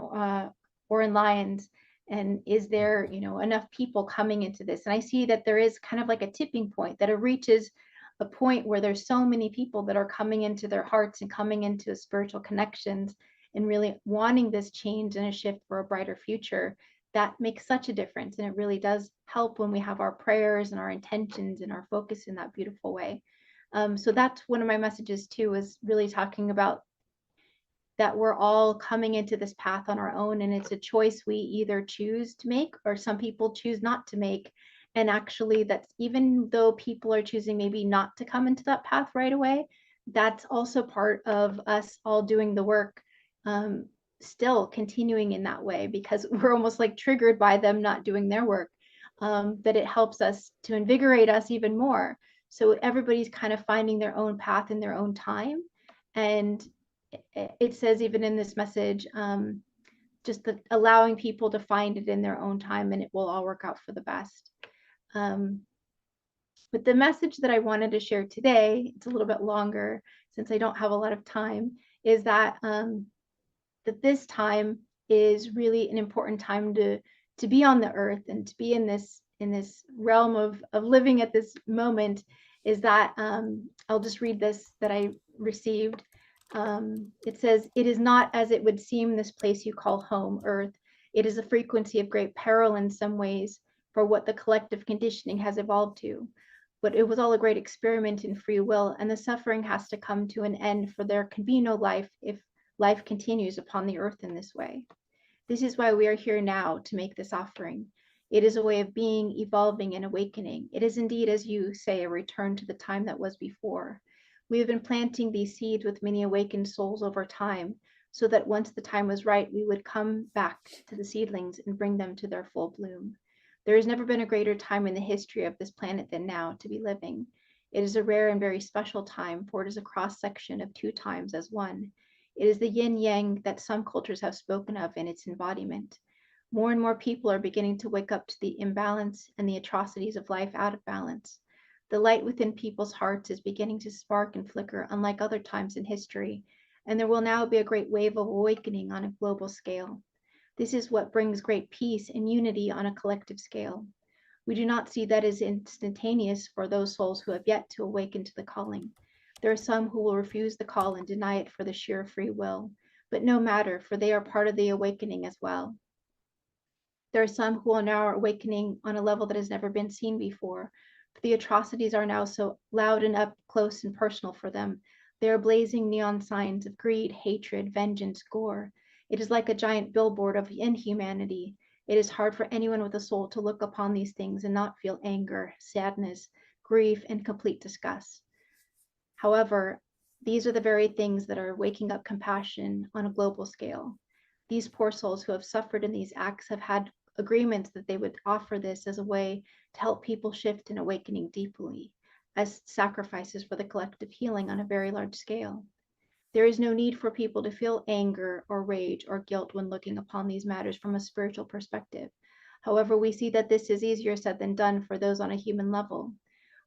Speaker 8: Oren Lyons, and is there, enough people coming into this? And I see that there is kind of like a tipping point, that it reaches a point where there's so many people that are coming into their hearts and coming into spiritual connections, and really wanting this change and a shift for a brighter future. That makes such a difference, and it really does help when we have our prayers and our intentions and our focus in that beautiful way. So that's one of my messages too, is really talking about that we're all coming into this path on our own, and it's a choice we either choose to make, or some people choose not to make. And actually, that's, even though people are choosing maybe not to come into that path right away, that's also part of us all doing the work, still continuing in that way, because we're almost like triggered by them not doing their work, that it helps us to invigorate us even more. So everybody's kind of finding their own path in their own time. And it says even in this message, just allowing people to find it in their own time, and it will all work out for the best. But the message that I wanted to share today, it's a little bit longer since I don't have a lot of time, is that that this time is really an important time to be on the earth and to be in this realm of living at this moment. Is that I'll just read this that I received. It says, "It is not as it would seem this place you call home, earth. It is a frequency of great peril in some ways for what the collective conditioning has evolved to. But it was all a great experiment in free will, and the suffering has to come to an end, for there can be no life if life continues upon the earth in this way. This is why we are here now, to make this offering. It is a way of being, evolving, and awakening. It is indeed, as you say, a return to the time that was before. We have been planting these seeds with many awakened souls over time, so that once the time was right, we would come back to the seedlings and bring them to their full bloom. There has never been a greater time in the history of this planet than now to be living. It is a rare and very special time, for it is a cross-section of two times as one. It is the yin-yang that some cultures have spoken of in its embodiment. More and more people are beginning to wake up to the imbalance and the atrocities of life out of balance. The light within people's hearts is beginning to spark and flicker, unlike other times in history, and there will now be a great wave of awakening on a global scale. This is what brings great peace and unity on a collective scale. We do not see that as instantaneous for those souls who have yet to awaken to the calling. There are some who will refuse the call and deny it for the sheer free will, but no matter, for they are part of the awakening as well. There are some who are now awakening on a level that has never been seen before. The atrocities are now so loud and up close and personal for them. They are blazing neon signs of greed, hatred, vengeance, gore. It is like a giant billboard of inhumanity. It is hard for anyone with a soul to look upon these things and not feel anger, sadness, grief, and complete disgust. However, these are the very things that are waking up compassion on a global scale. These poor souls who have suffered in these acts have had agreements that they would offer this as a way to help people shift and awakening deeply, as sacrifices for the collective healing on a very large scale. There is no need for people to feel anger or rage or guilt when looking upon these matters from a spiritual perspective. However, we see that this is easier said than done for those on a human level.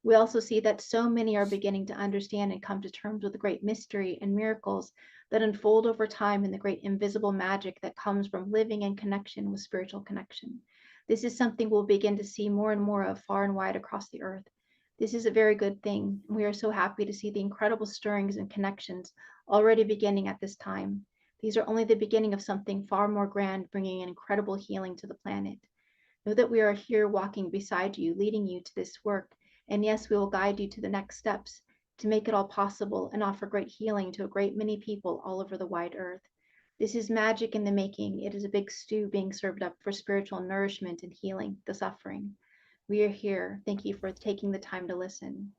Speaker 8: We also see that so many are beginning to understand and come to terms with the great mystery and miracles that unfold over time and the great invisible magic that comes from living in connection with spiritual connection. This is something we'll begin to see more and more of far and wide across the earth. This is a very good thing. We are so happy to see the incredible stirrings and connections already beginning at this time. These are only the beginning of something far more grand, bringing an incredible healing to the planet. Know that we are here walking beside you, leading you to this work. And yes, we will guide you to the next steps to make it all possible and offer great healing to a great many people all over the wide earth. This is magic in the making. It is a big stew being served up for spiritual nourishment and healing the suffering. We are here. Thank you for taking the time to listen.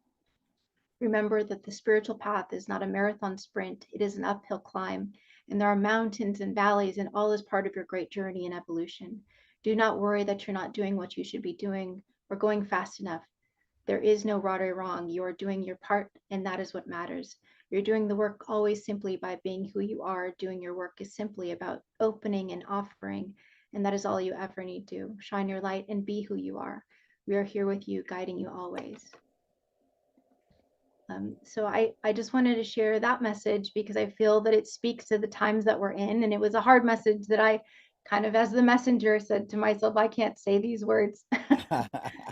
Speaker 8: Remember that the spiritual path is not a marathon sprint. It is an uphill climb, and there are mountains and valleys, and all is part of your great journey in evolution. Do not worry that you're not doing what you should be doing or going fast enough. There is no right or wrong. You are doing your part, and that is what matters. You're doing the work always simply by being who you are. Doing your work is simply about opening and offering, and that is all you ever need to. Shine your light and be who you are. We are here with you, guiding you always. So I just wanted to share that message because I feel that it speaks to the times that we're in, and it was a hard message that I kind of, as the messenger, said to myself, I can't say these words.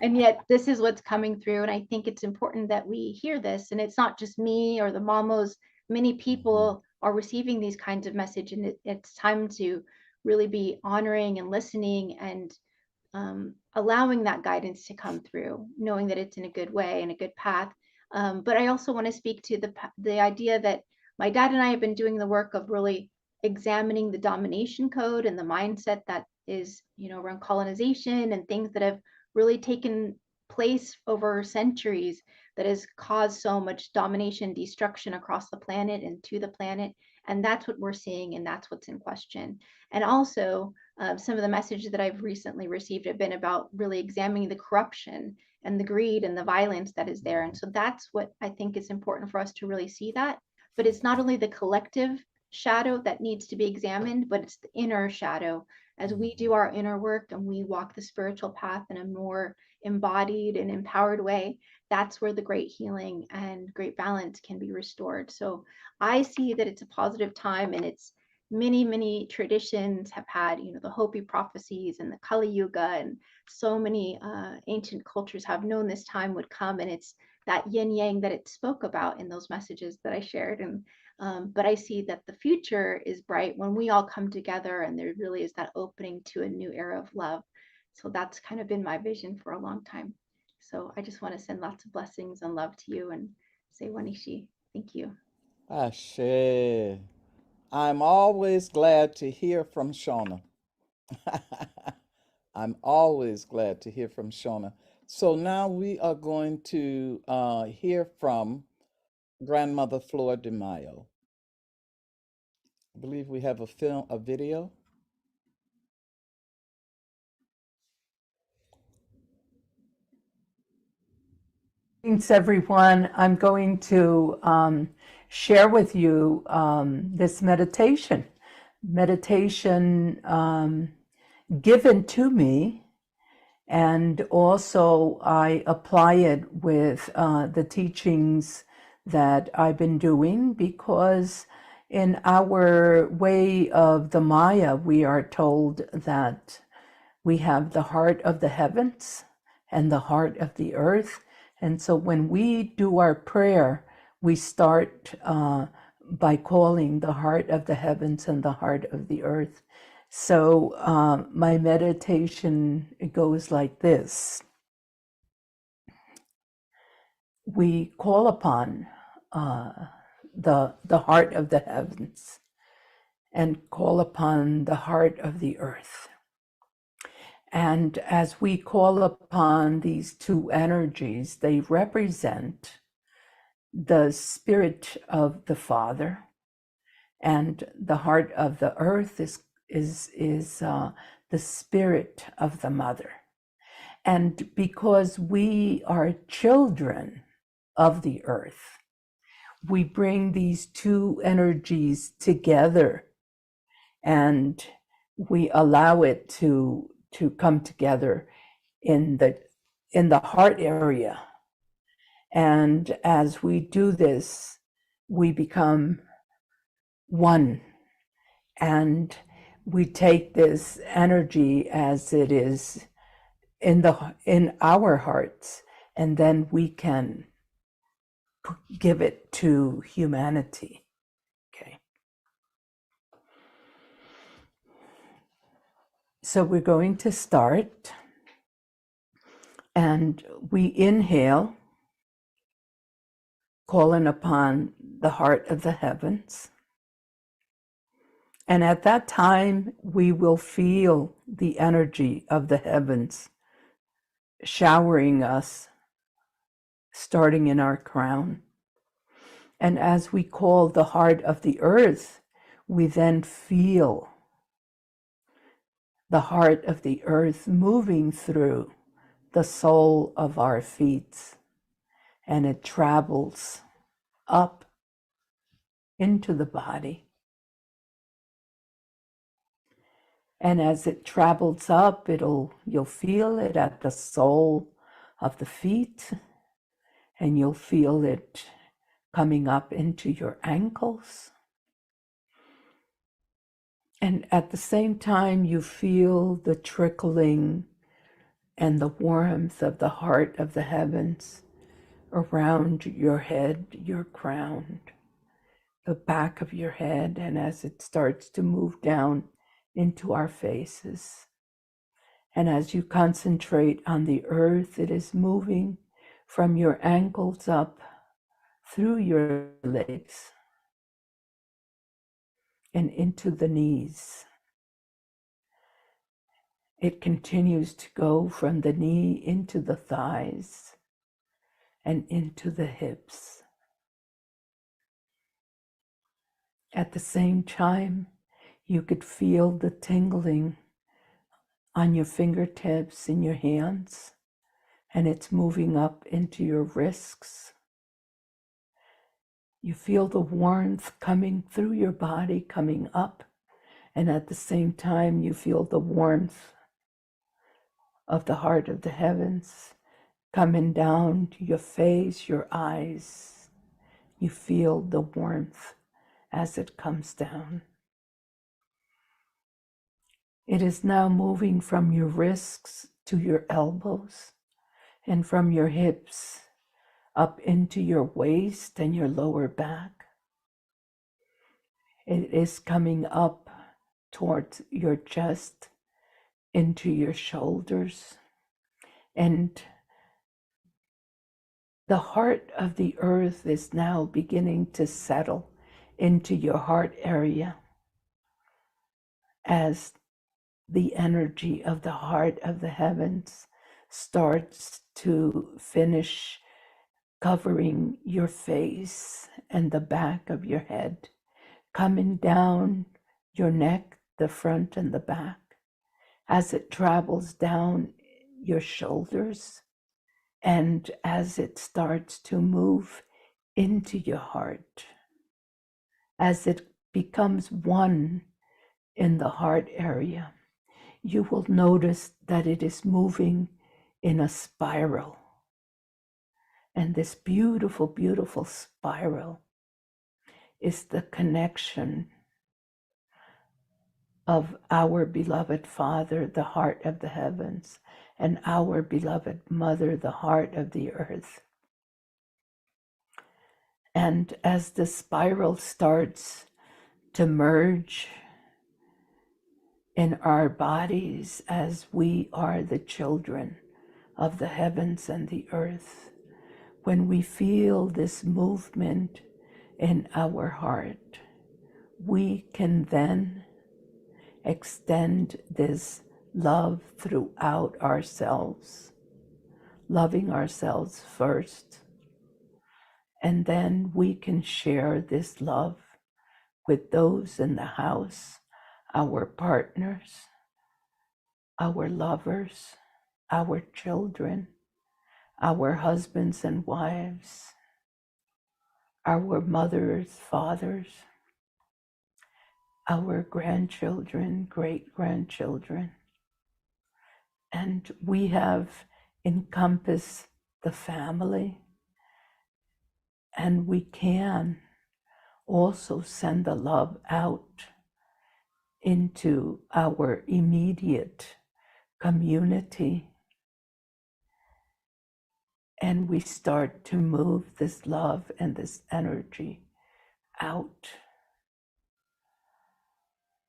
Speaker 8: And yet this is what's coming through. And I think it's important that we hear this. And it's not just me or the mamos. Many people are receiving these kinds of message, and it's time to really be honoring and listening and allowing that guidance to come through, knowing that it's in a good way and a good path. But I also want to speak to the idea that my dad and I have been doing the work of really examining the domination code and the mindset that is, around colonization and things that have really taken place over centuries that has caused so much domination, destruction across the planet and to the planet. And that's what we're seeing, and that's what's in question. And also, some of the messages that I've recently received have been about really examining the corruption and the greed and the violence that is there. And so that's what I think is important for us to really see that. But it's not only the collective shadow that needs to be examined, but it's the inner shadow. As we do our inner work and we walk the spiritual path in a more embodied and empowered way, that's where the great healing and great balance can be restored. So I see that it's a positive time, and it's many traditions have had, the Hopi prophecies and the Kali Yuga, and so many ancient cultures have known this time would come, and it's that yin yang that it spoke about in those messages that I shared. And but I see that the future is bright when we all come together, and there really is that opening to a new era of love. So that's kind of been my vision for a long time. So I just want to send lots of blessings and love to you and say Wanishi. Thank you.
Speaker 1: Ashe. I'm always glad to hear from Shona. I'm always glad to hear from Shona. So now we are going to hear from Grandmother Flor de Mayo. I believe we have a video.
Speaker 9: Thanks, everyone. I'm going to share with you this meditation given to me, and also I apply it with the teachings that I've been doing, because in our way of the Maya, we are told that we have the heart of the heavens and the heart of the earth. And so when we do our prayer, we start by calling the heart of the heavens and the heart of the earth. So my meditation, it goes like this. We call upon the heart of the heavens and call upon the heart of the earth. And as we call upon these two energies, they represent the spirit of the Father, and the heart of the earth is the spirit of the Mother. And because we are children of the earth, we bring these two energies together, and we allow it to come together in the heart area. And as we do this, we become one, and we take this energy as it is in our hearts, and then we can give it to humanity. Okay. So we're going to start, and we inhale, calling upon the heart of the heavens. And at that time, we will feel the energy of the heavens showering us, starting in our crown. And as we call the heart of the earth, we then feel the heart of the earth moving through the sole of our feet, and it travels up into the body. And as it travels up, you'll feel it at the sole of the feet, and you'll feel it coming up into your ankles. And at the same time, you feel the trickling and the warmth of the heart of the heavens around your head, your crown, the back of your head, and as it starts to move down into our faces. And as you concentrate on the earth, it is moving from your ankles up through your legs and into the knees. It continues to go from the knee into the thighs and into the hips. At the same time, you could feel the tingling on your fingertips in your hands, and it's moving up into your wrists. You feel the warmth coming through your body, coming up, and at the same time you feel the warmth of the heart of the heavens coming down to your face, your eyes. You feel the warmth as it comes down. It is now moving from your wrists to your elbows and from your hips up into your waist and your lower back. It is coming up towards your chest, into your shoulders, and the heart of the earth is now beginning to settle into your heart area as the energy of the heart of the heavens starts to finish covering your face and the back of your head, coming down your neck, the front and the back, as it travels down your shoulders, and as it starts to move into your heart, as it becomes one in the heart area, you will notice that it is moving in a spiral. And this beautiful, beautiful spiral is the connection of our beloved Father, the heart of the heavens, and our beloved Mother, the heart of the earth. And as the spiral starts to merge in our bodies, as we are the children of the heavens and the earth, when we feel this movement in our heart, we can then extend this love throughout ourselves, loving ourselves first, and then we can share this love with those in the house, our partners, our lovers, our children, our husbands and wives, our mothers, fathers, our grandchildren, great-grandchildren. And we have encompassed the family, and we can also send the love out into our immediate community. And we start to move this love and this energy out.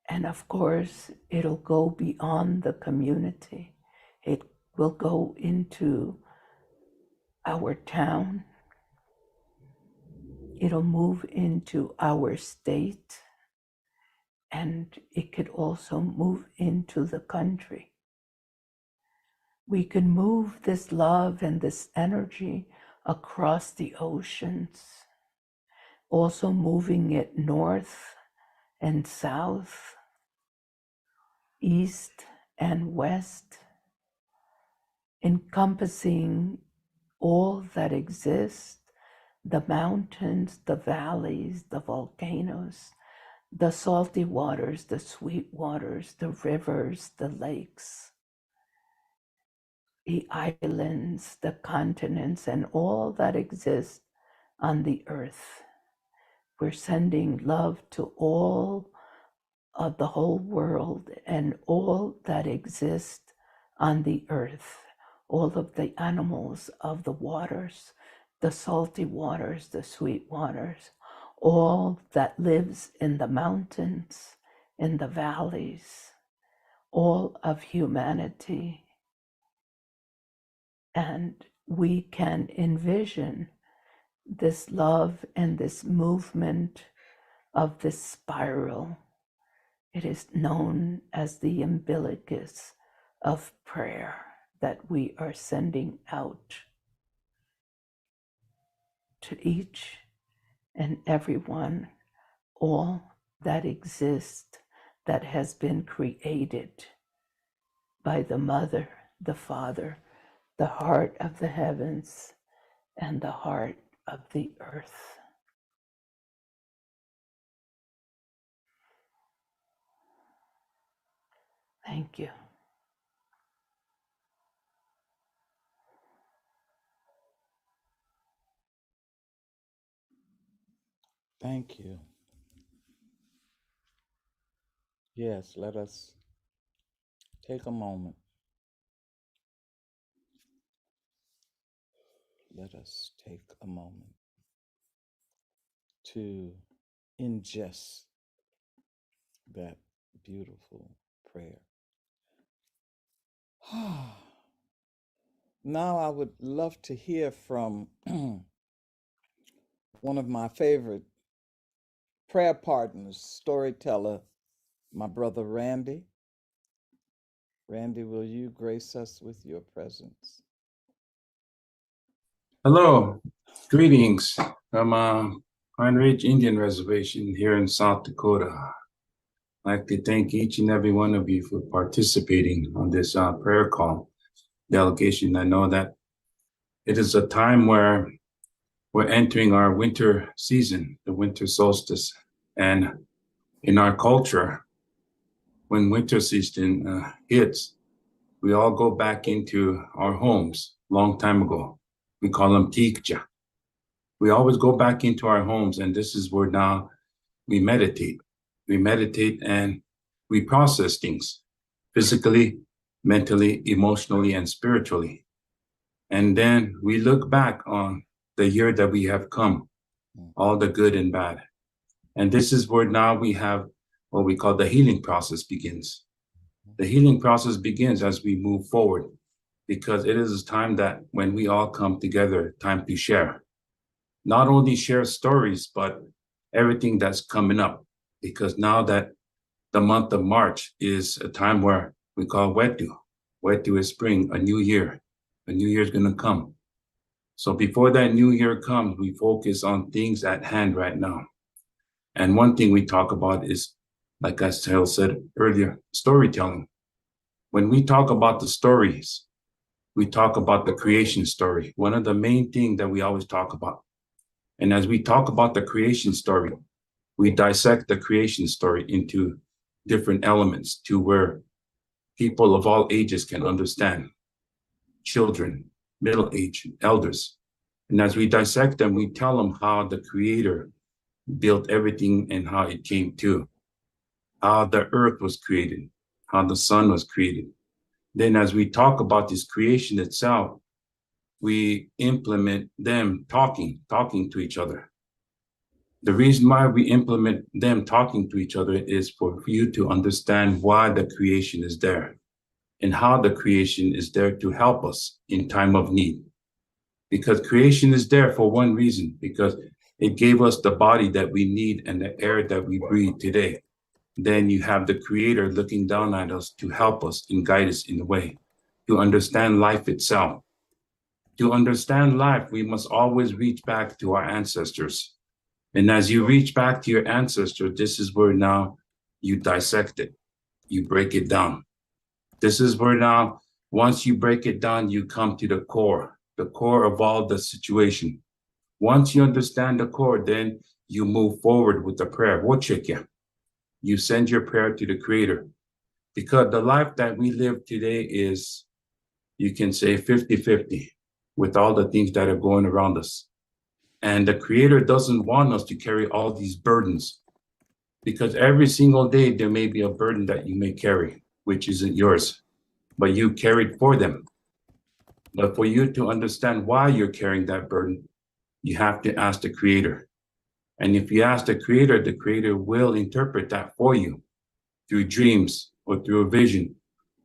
Speaker 9: And of course, it'll go beyond the community. It will go into our town. It'll move into our state. And it could also move into the country. We can move this love and this energy across the oceans, also moving it north and south, east and west, encompassing all that exists, the mountains, the valleys, the volcanoes, the salty waters, the sweet waters, the rivers, the lakes, the islands, the continents, and all that exists on the earth. We're sending love to all of the whole world and all that exists on the earth, all of the animals of the waters, the salty waters, the sweet waters, all that lives in the mountains, in the valleys, all of humanity. And we can envision this love and this movement of this spiral. It is known as the umbilicus of prayer that we are sending out to each and everyone, all that exists, that has been created by the Mother, the Father, the heart of the heavens, and the heart of the earth. Thank you.
Speaker 1: Thank you. Yes, let us take a moment. Let us take a moment to ingest that beautiful prayer. Now I would love to hear from one of my favorite prayer partners, storyteller, my brother Randy. Randy, will you grace us with your presence?
Speaker 10: Hello, greetings from Pine Ridge Indian Reservation here in South Dakota. I'd like to thank each and every one of you for participating on this prayer call delegation. I know that it is a time where we're entering our winter season, the winter solstice. And in our culture, when winter season hits, we all go back into our homes long time ago. We call them tikja. We always go back into our homes, and this is where now we meditate. We meditate and we process things physically, mentally, emotionally, and spiritually. And then we look back on the year that we have come, all the good and bad. And this is where now we have what we call the healing process begins. The healing process begins as we move forward, because it is a time that when we all come together, time to share. Not only share stories, but everything that's coming up. Because now that the month of March is a time where we call wetu. Wetu is spring, a new year. A new year is going to come. So before that new year comes, we focus on things at hand right now. And one thing we talk about is, like I said earlier, storytelling. When we talk about the stories, we talk about the creation story, one of the main things that we always talk about. And as we talk about the creation story, we dissect the creation story into different elements to where people of all ages can understand. Children, middle age, elders. And as we dissect them, we tell them how the Creator built everything and how it came to, how the earth was created, how the sun was created. Then as we talk about this creation itself, we implement them talking to each other. The reason why we implement them talking to each other is for you to understand why the creation is there and how the creation is there to help us in time of need. Because creation is there for one reason, because it gave us the body that we need and the air that we breathe today. Then you have the Creator looking down at us to help us and guide us in the way, to understand life itself. To understand life, we must always reach back to our ancestors. And as you reach back to your ancestors, this is where now you dissect it, you break it down. This is where now, once you break it down, you come to the core of all the situation. Once you understand the core, then you move forward with the prayer. You send your prayer to the Creator. Because the life that we live today is, you can say 50-50 with all the things that are going around us. And the Creator doesn't want us to carry all these burdens, because every single day there may be a burden that you may carry, which isn't yours, but you carried for them. But for you to understand why you're carrying that burden, you have to ask the Creator. And if you ask the Creator will interpret that for you through dreams or through a vision.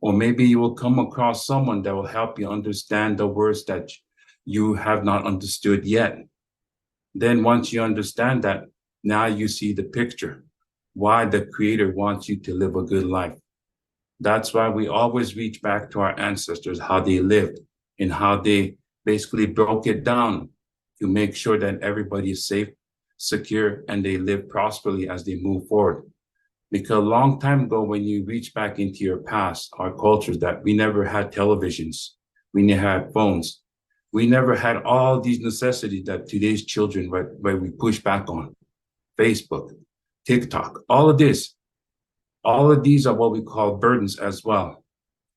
Speaker 10: Or maybe you will come across someone that will help you understand the words that you have not understood yet. Then once you understand that, now you see the picture, why the Creator wants you to live a good life. That's why we always reach back to our ancestors, how they lived and how they basically broke it down to make sure that everybody is safe, secure, and they live prosperly as they move forward. Because a long time ago, when you reach back into your past, our cultures, that we never had televisions, we never had phones, we never had all these necessities that today's children, where we push back on, Facebook, TikTok, all of this. All of these are what we call burdens as well.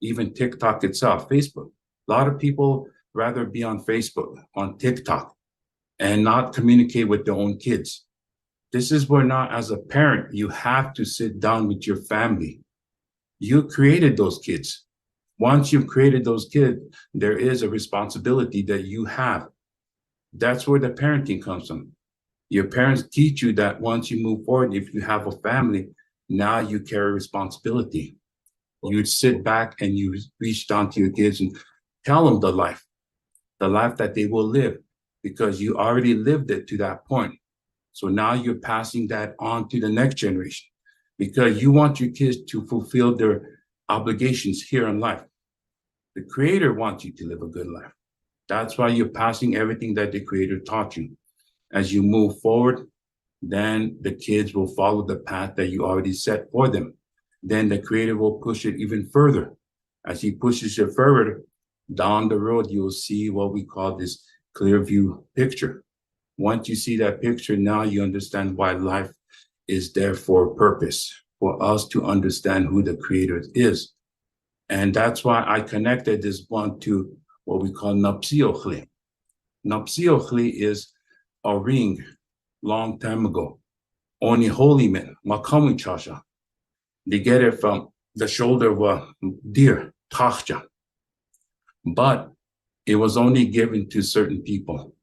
Speaker 10: Even TikTok itself, Facebook. A lot of people rather be on Facebook, on TikTok, and not communicate with their own kids. This is where now, as a parent, you have to sit down with your family. You created those kids. Once you've created those kids, there is a responsibility that you have. That's where the parenting comes from. Your parents teach you that once you move forward, if you have a family, now you carry responsibility. You sit back and you reach down to your kids and tell them the life that they will live, because you already lived it to that point. So now you're passing that on to the next generation, because you want your kids to fulfill their obligations here in life. The Creator wants you to live a good life. That's why you're passing everything that the Creator taught you. As you move forward, then the kids will follow the path that you already set for them. Then the Creator will push it even further. As He pushes it further, down the road, you'll see what we call this clear view picture. Once you see that picture, now you understand why life is there for a purpose, for us to understand who the Creator is. And that's why I connected this one to what we call napsiochli. Napsiochli is a ring long time ago. Only holy men, makamu chasha. They get it from the shoulder of a deer, tachja. But it was only given to certain people.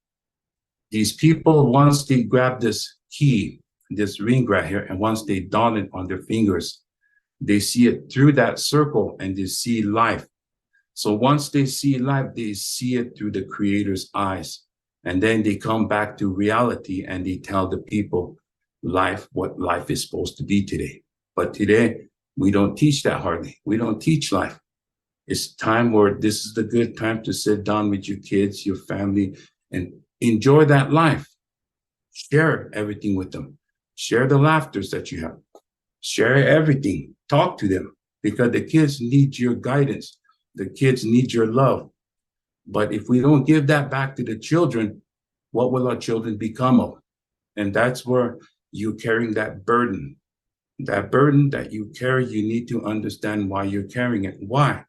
Speaker 10: These people, once they grab this key, this ring right here, and once they don it on their fingers, they see it through that circle and they see life. So once they see life, they see it through the Creator's eyes. And then they come back to reality and they tell the people what life is supposed to be today. But today, we don't teach that hardly. We don't teach life. It's time where this is the good time to sit down with your kids, your family, and enjoy that life. Share everything with them. Share the laughters that you have. Share everything. Talk to them, because the kids need your guidance. The kids need your love. But if we don't give that back to the children, what will our children become of? And that's where you're carrying that burden. That burden that you carry, you need to understand why you're carrying it. Why?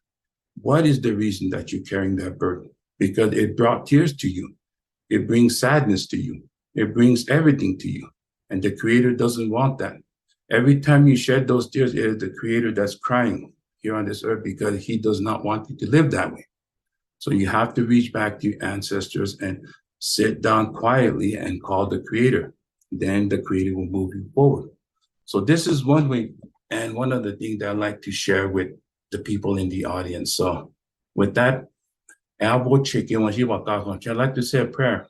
Speaker 10: What is the reason that you're carrying that burden? Because it brought tears to you. It brings sadness to you. It brings everything to you. And the Creator doesn't want that. Every time you shed those tears, it is the Creator that's crying here on this earth, because He does not want you to live that way. So you have to reach back to your ancestors and sit down quietly and call the Creator. Then the Creator will move you forward. So this is one way, and one of the things that I like to share with the people in the audience. So with that, I'd like to say a prayer.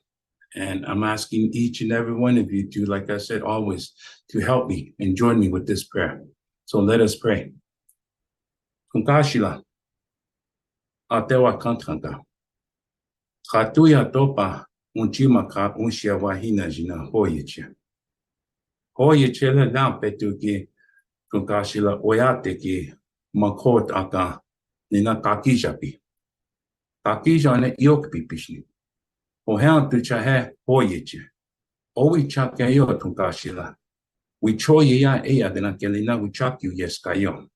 Speaker 10: And I'm asking each and every one of you to, like I said, always, to help me and join me with this prayer. So let us pray. Kunkashila, atewa kantanta. Khatuya topa, unchimaka unshia wahina jina hoyeche. Hoyeche le lampetuki, kunkashila oyateki, makot aka, nina kakijapi. Kakijane iokpi pishni. Ohean tu chahe hoyeche. Owi chakayo tunkashila. We choye ya eya dena kelina we chak you yes kayo.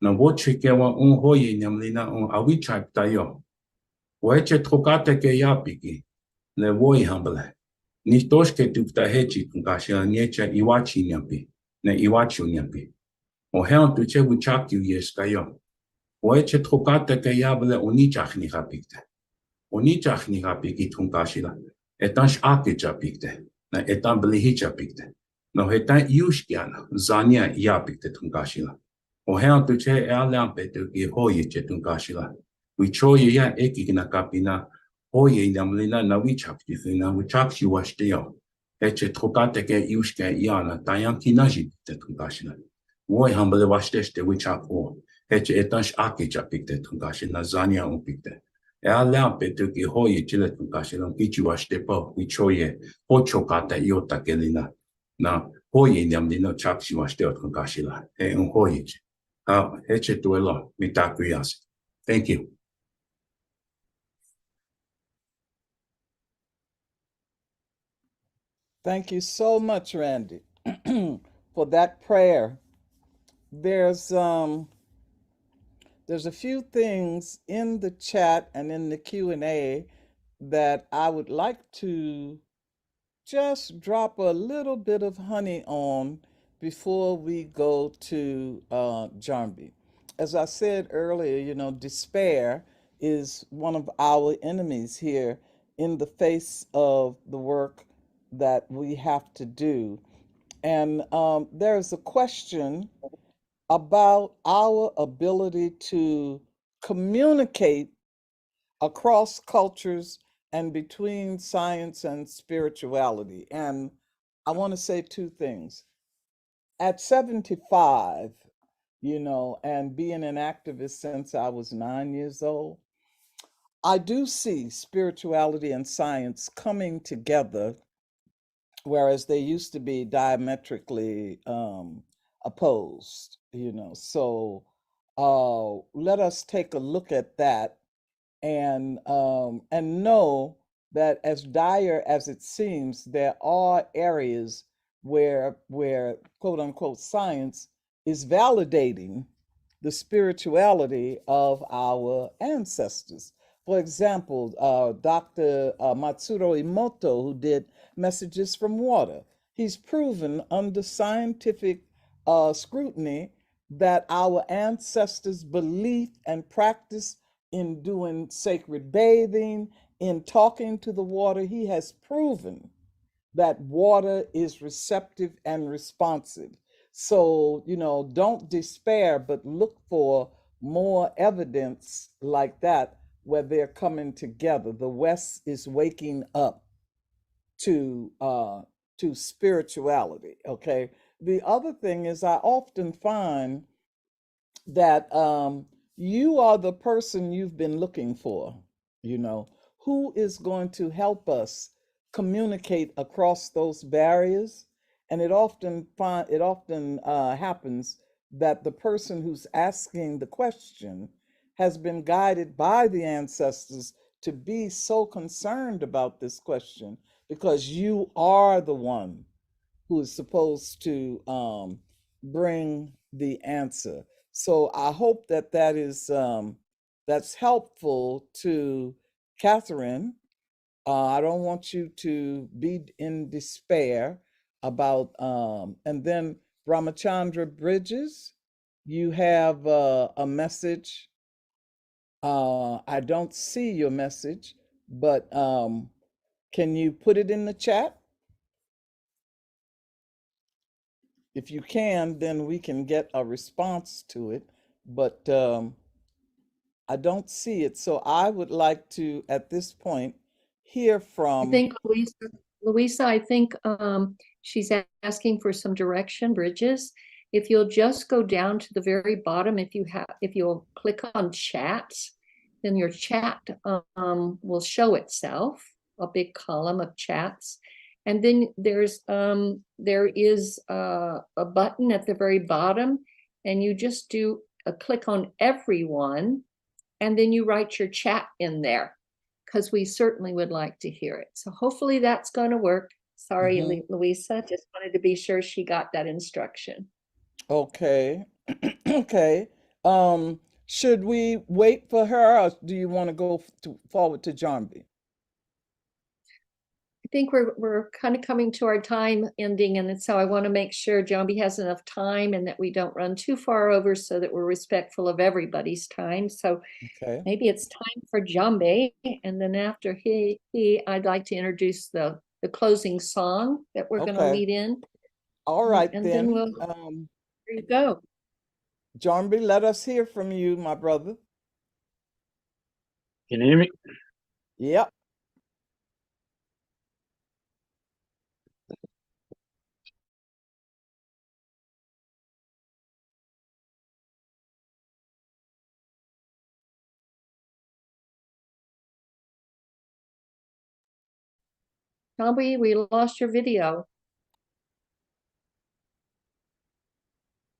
Speaker 10: Na woche kewa hoye nyamlina awi chak tayo. Weche trokate ke ya piki. Le woi hambele. Nishtoshke tukta hechi tunkashila niecha iwachi nyampi. Ne iwachi nyampi. Ohean tu che we chak you yes kayo. Weche trokate ke ya bele unichach ni rapikte. Unichach ni rapiki tunkashila. Etansh ake chapikte. Na etan belihi chapikte. No hetan yushkiana, zania yapikte tunkashila. Ohean tu che alampe tu ki hoye che tunkashila. We choye ya eki na kapina, hoye namlina na we chapkifina, we chapsi washteo. Eche trokate ke yushke yana, tayan kinaji te tunkashila. Woy humble washteste we chap o. Eche etansh ake chapikte tunkashila, zania umpikte. Alampe tu ki hoye chile tunkashila, kichi washtepo, we choye, hochokata yota kelina. Na hoye nyamlino chapsi washteo tunkashila. Hoye. Eche tuelo, mitakuyas. Thank you.
Speaker 1: Thank you so much, Randy, for that prayer. there's a few things in the chat and in the Q&A that I would like to just drop a little bit of honey on before we go to Jambi. As I said earlier, you know, despair is one of our enemies here in the face of the work that we have to do. And there's a question about our ability to communicate across cultures and between science and spirituality. And I want to say two things. At 75, you know, and being an activist since I was 9 years old, I do see spirituality and science coming together, whereas they used to be diametrically opposed, you know. So let us take a look at that and know that as dire as it seems, there are areas where quote unquote science is validating the spirituality of our ancestors. For example, Dr. Matsuro Emoto, who did Messages from Water, he's proven under scientific scrutiny that our ancestors' belief and practice in doing sacred bathing, in talking to the water, he has proven that water is receptive and responsive. So, you know, don't despair, but look for more evidence like that where they're coming together. The West is waking up to spirituality. Okay. The other thing is, I often find that you are the person you've been looking for. You know, who is going to help us communicate across those barriers? And it often happens that the person who's asking the question has been guided by the ancestors to be so concerned about this question, because you are the one who is supposed to bring the answer. So I hope that that is that's helpful to Catherine. I don't want you to be in despair about, and then Ramachandra Bridges, you have a message. I don't see your message, but can you put it in the chat? If you can, then we can get a response to it, but I don't see it. So I would like to, at this point, hear
Speaker 5: I
Speaker 1: from.
Speaker 5: think Louisa, I think she's asking for some direction, Bridges. If you'll just go down to the very bottom, if you'll click on chats, then your chat will show itself, a big column of chats. And then there is a button at the very bottom, and you just do a click on everyone, and then you write your chat in there, because we certainly would like to hear it. So hopefully that's going to work. Sorry, Louisa, just wanted to be sure she got that instruction.
Speaker 1: Okay. Okay. Should we wait for her, or do you want to go forward to Jambi?
Speaker 5: I think we're kind of coming to our time ending, and so I want to make sure Jambi has enough time and that we don't run too far over, so that we're respectful of everybody's time. So
Speaker 1: Okay.
Speaker 5: maybe it's time for Jambi, and then after he I'd like to introduce the closing song that we're going to lead in.
Speaker 1: All right,
Speaker 5: and
Speaker 1: then.
Speaker 5: we'll there you go.
Speaker 1: Jambi, let us hear from you, my brother.
Speaker 6: Can you hear me?
Speaker 1: Yep.
Speaker 5: Jambi, we lost your video.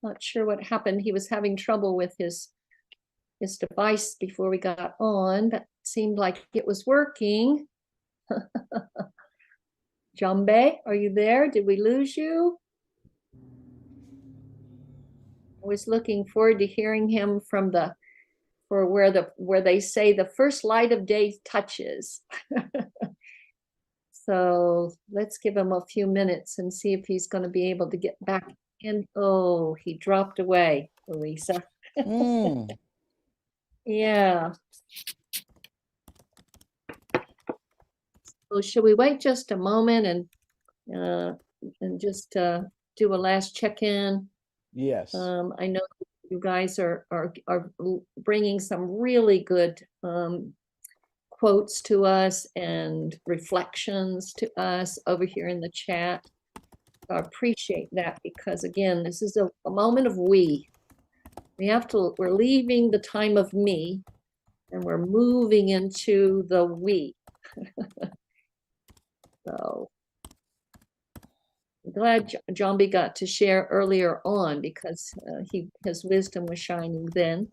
Speaker 5: Not sure what happened. He was having trouble with his device before we got on, but seemed like it was working. Jambi, are you there? Did we lose you? was looking forward to hearing him from where they say the first light of day touches. So let's give him a few minutes and see if he's going to be able to get back in. Oh, he dropped away, Louisa. Yeah. So should we wait just a moment and just do a last check-in?
Speaker 1: Yes.
Speaker 5: I know you guys are bringing some really good quotes to us and reflections to us over here in the chat. I appreciate that, because again, this is a moment of we're leaving the time of me and we're moving into the we. So I'm glad John B got to share earlier on, because his wisdom was shining then.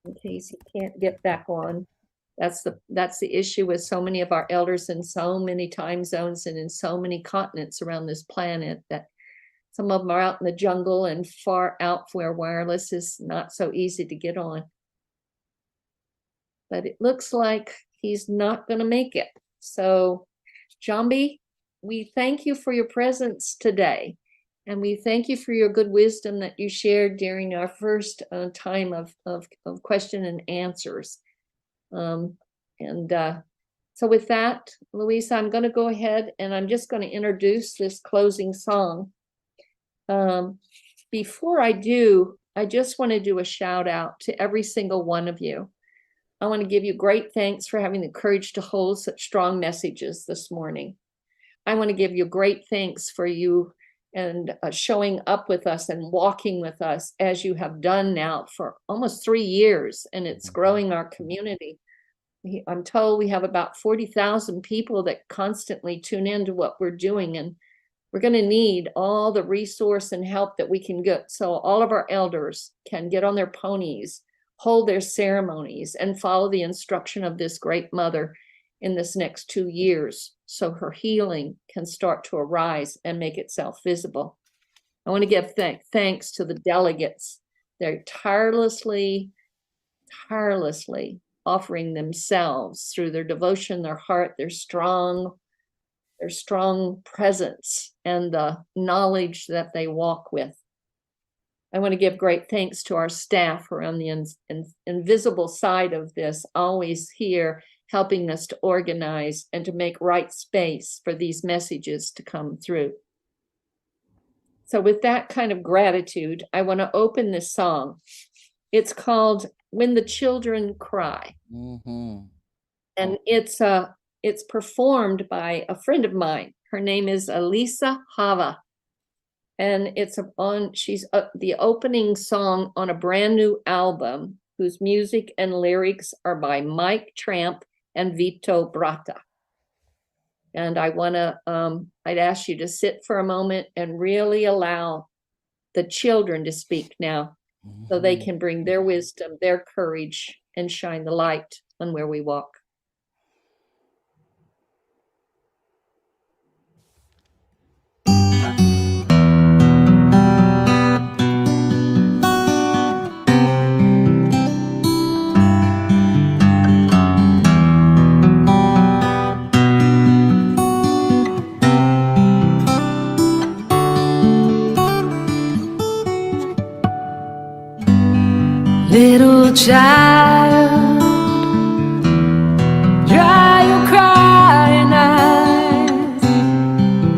Speaker 5: In case he can't get back on, that's the issue with so many of our elders in so many time zones and in so many continents around this planet, that some of them are out in the jungle and far out where wireless is not so easy to get on. But it looks like he's not going to make it. So, John B, we thank you for your presence today. And we thank you for your good wisdom that you shared during our first time of question and answers. So with that, Louisa, I'm going to go ahead and I'm just going to introduce this closing song. Before I do, I just want to do a shout out to every single one of you. I want to give you great thanks for having the courage to hold such strong messages this morning. I want to give you great thanks for you and showing up with us and walking with us as you have done now for almost 3 years, and it's growing our community. I'm told we have about 40,000 people that constantly tune into what we're doing, and we're going to need all the resource and help that we can get, so all of our elders can get on their ponies, hold their ceremonies, and follow the instruction of this great mother in this next 2 years, so her healing can start to arise and make itself visible. I want to give thanks to the delegates. They're tirelessly offering themselves through their devotion, their heart, their strong presence, and the knowledge that they walk with. I want to give great thanks to our staff around the invisible side of this, always here helping us to organize and to make right space for these messages to come through. So with that kind of gratitude, I want to open this song. It's called When the Children Cry. And it's performed by a friend of mine. Her name is Elisa Hava. And she's the opening song on a brand new album whose music and lyrics are by Mike Tramp and Vito Bratta. And I'd ask you to sit for a moment and really allow the children to speak now, so they can bring their wisdom, their courage, and shine the light on where we walk.
Speaker 11: Little child, dry your crying eyes.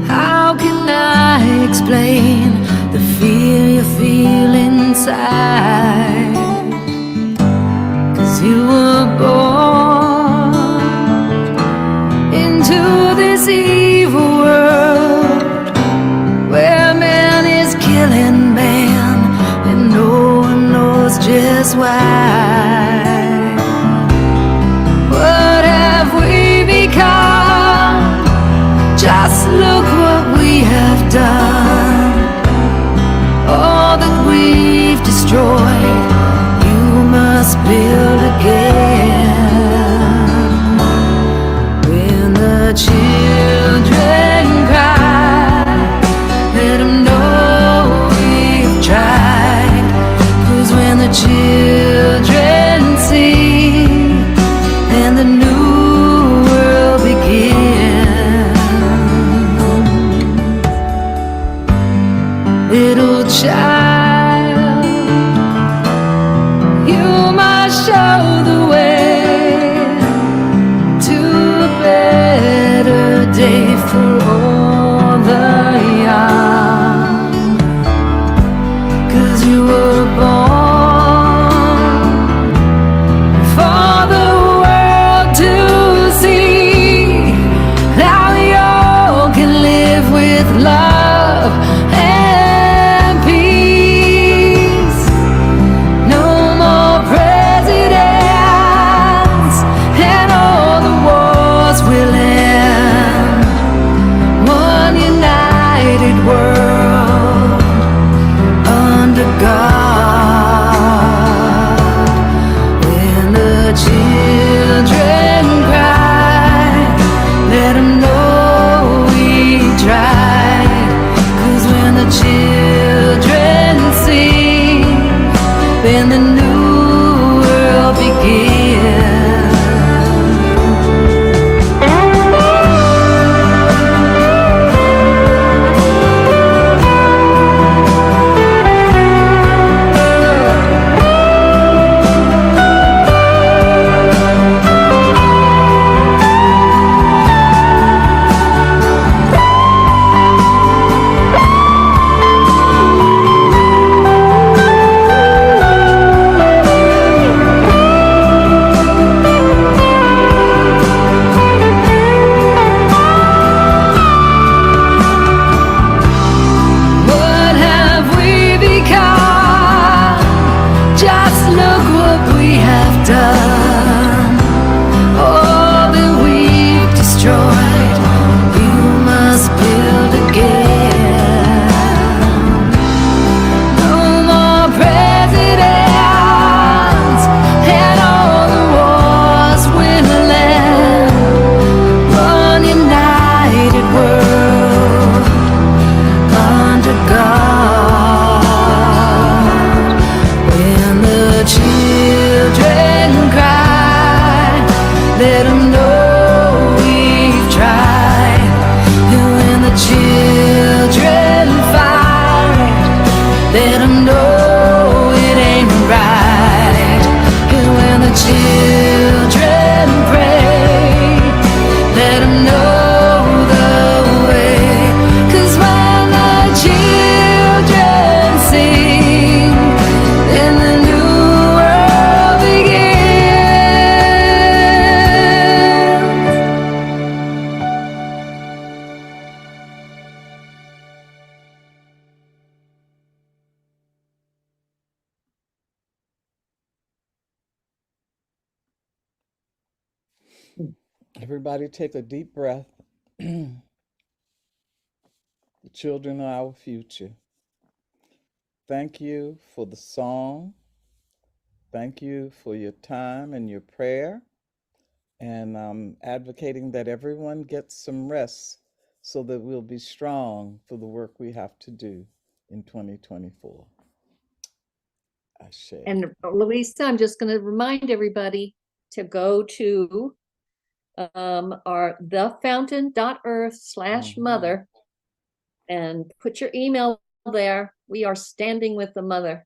Speaker 11: How can I explain the fear you feel inside? 'Cause you were born into this evil world where man is killing man and no one knows just why. What have we become? Just look what we have done. All that we've destroyed, you must build again. When the children cry, let them know we've tried. children cry, let them know we tried. 'Cause when the children sing, then the new world begins.
Speaker 1: Everybody take a deep breath. The children are our future. Thank you for the song. Thank you for your time and your prayer. And I'm advocating that everyone gets some rest so that we'll be strong for the work we have to do in 2024. Ashe.
Speaker 5: And Louisa, I'm just going to remind everybody to go to our thefountain.earth/mother and put your email there. We are standing with the mother.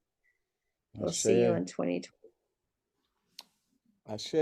Speaker 5: We'll see you in 2020.
Speaker 1: Ashe.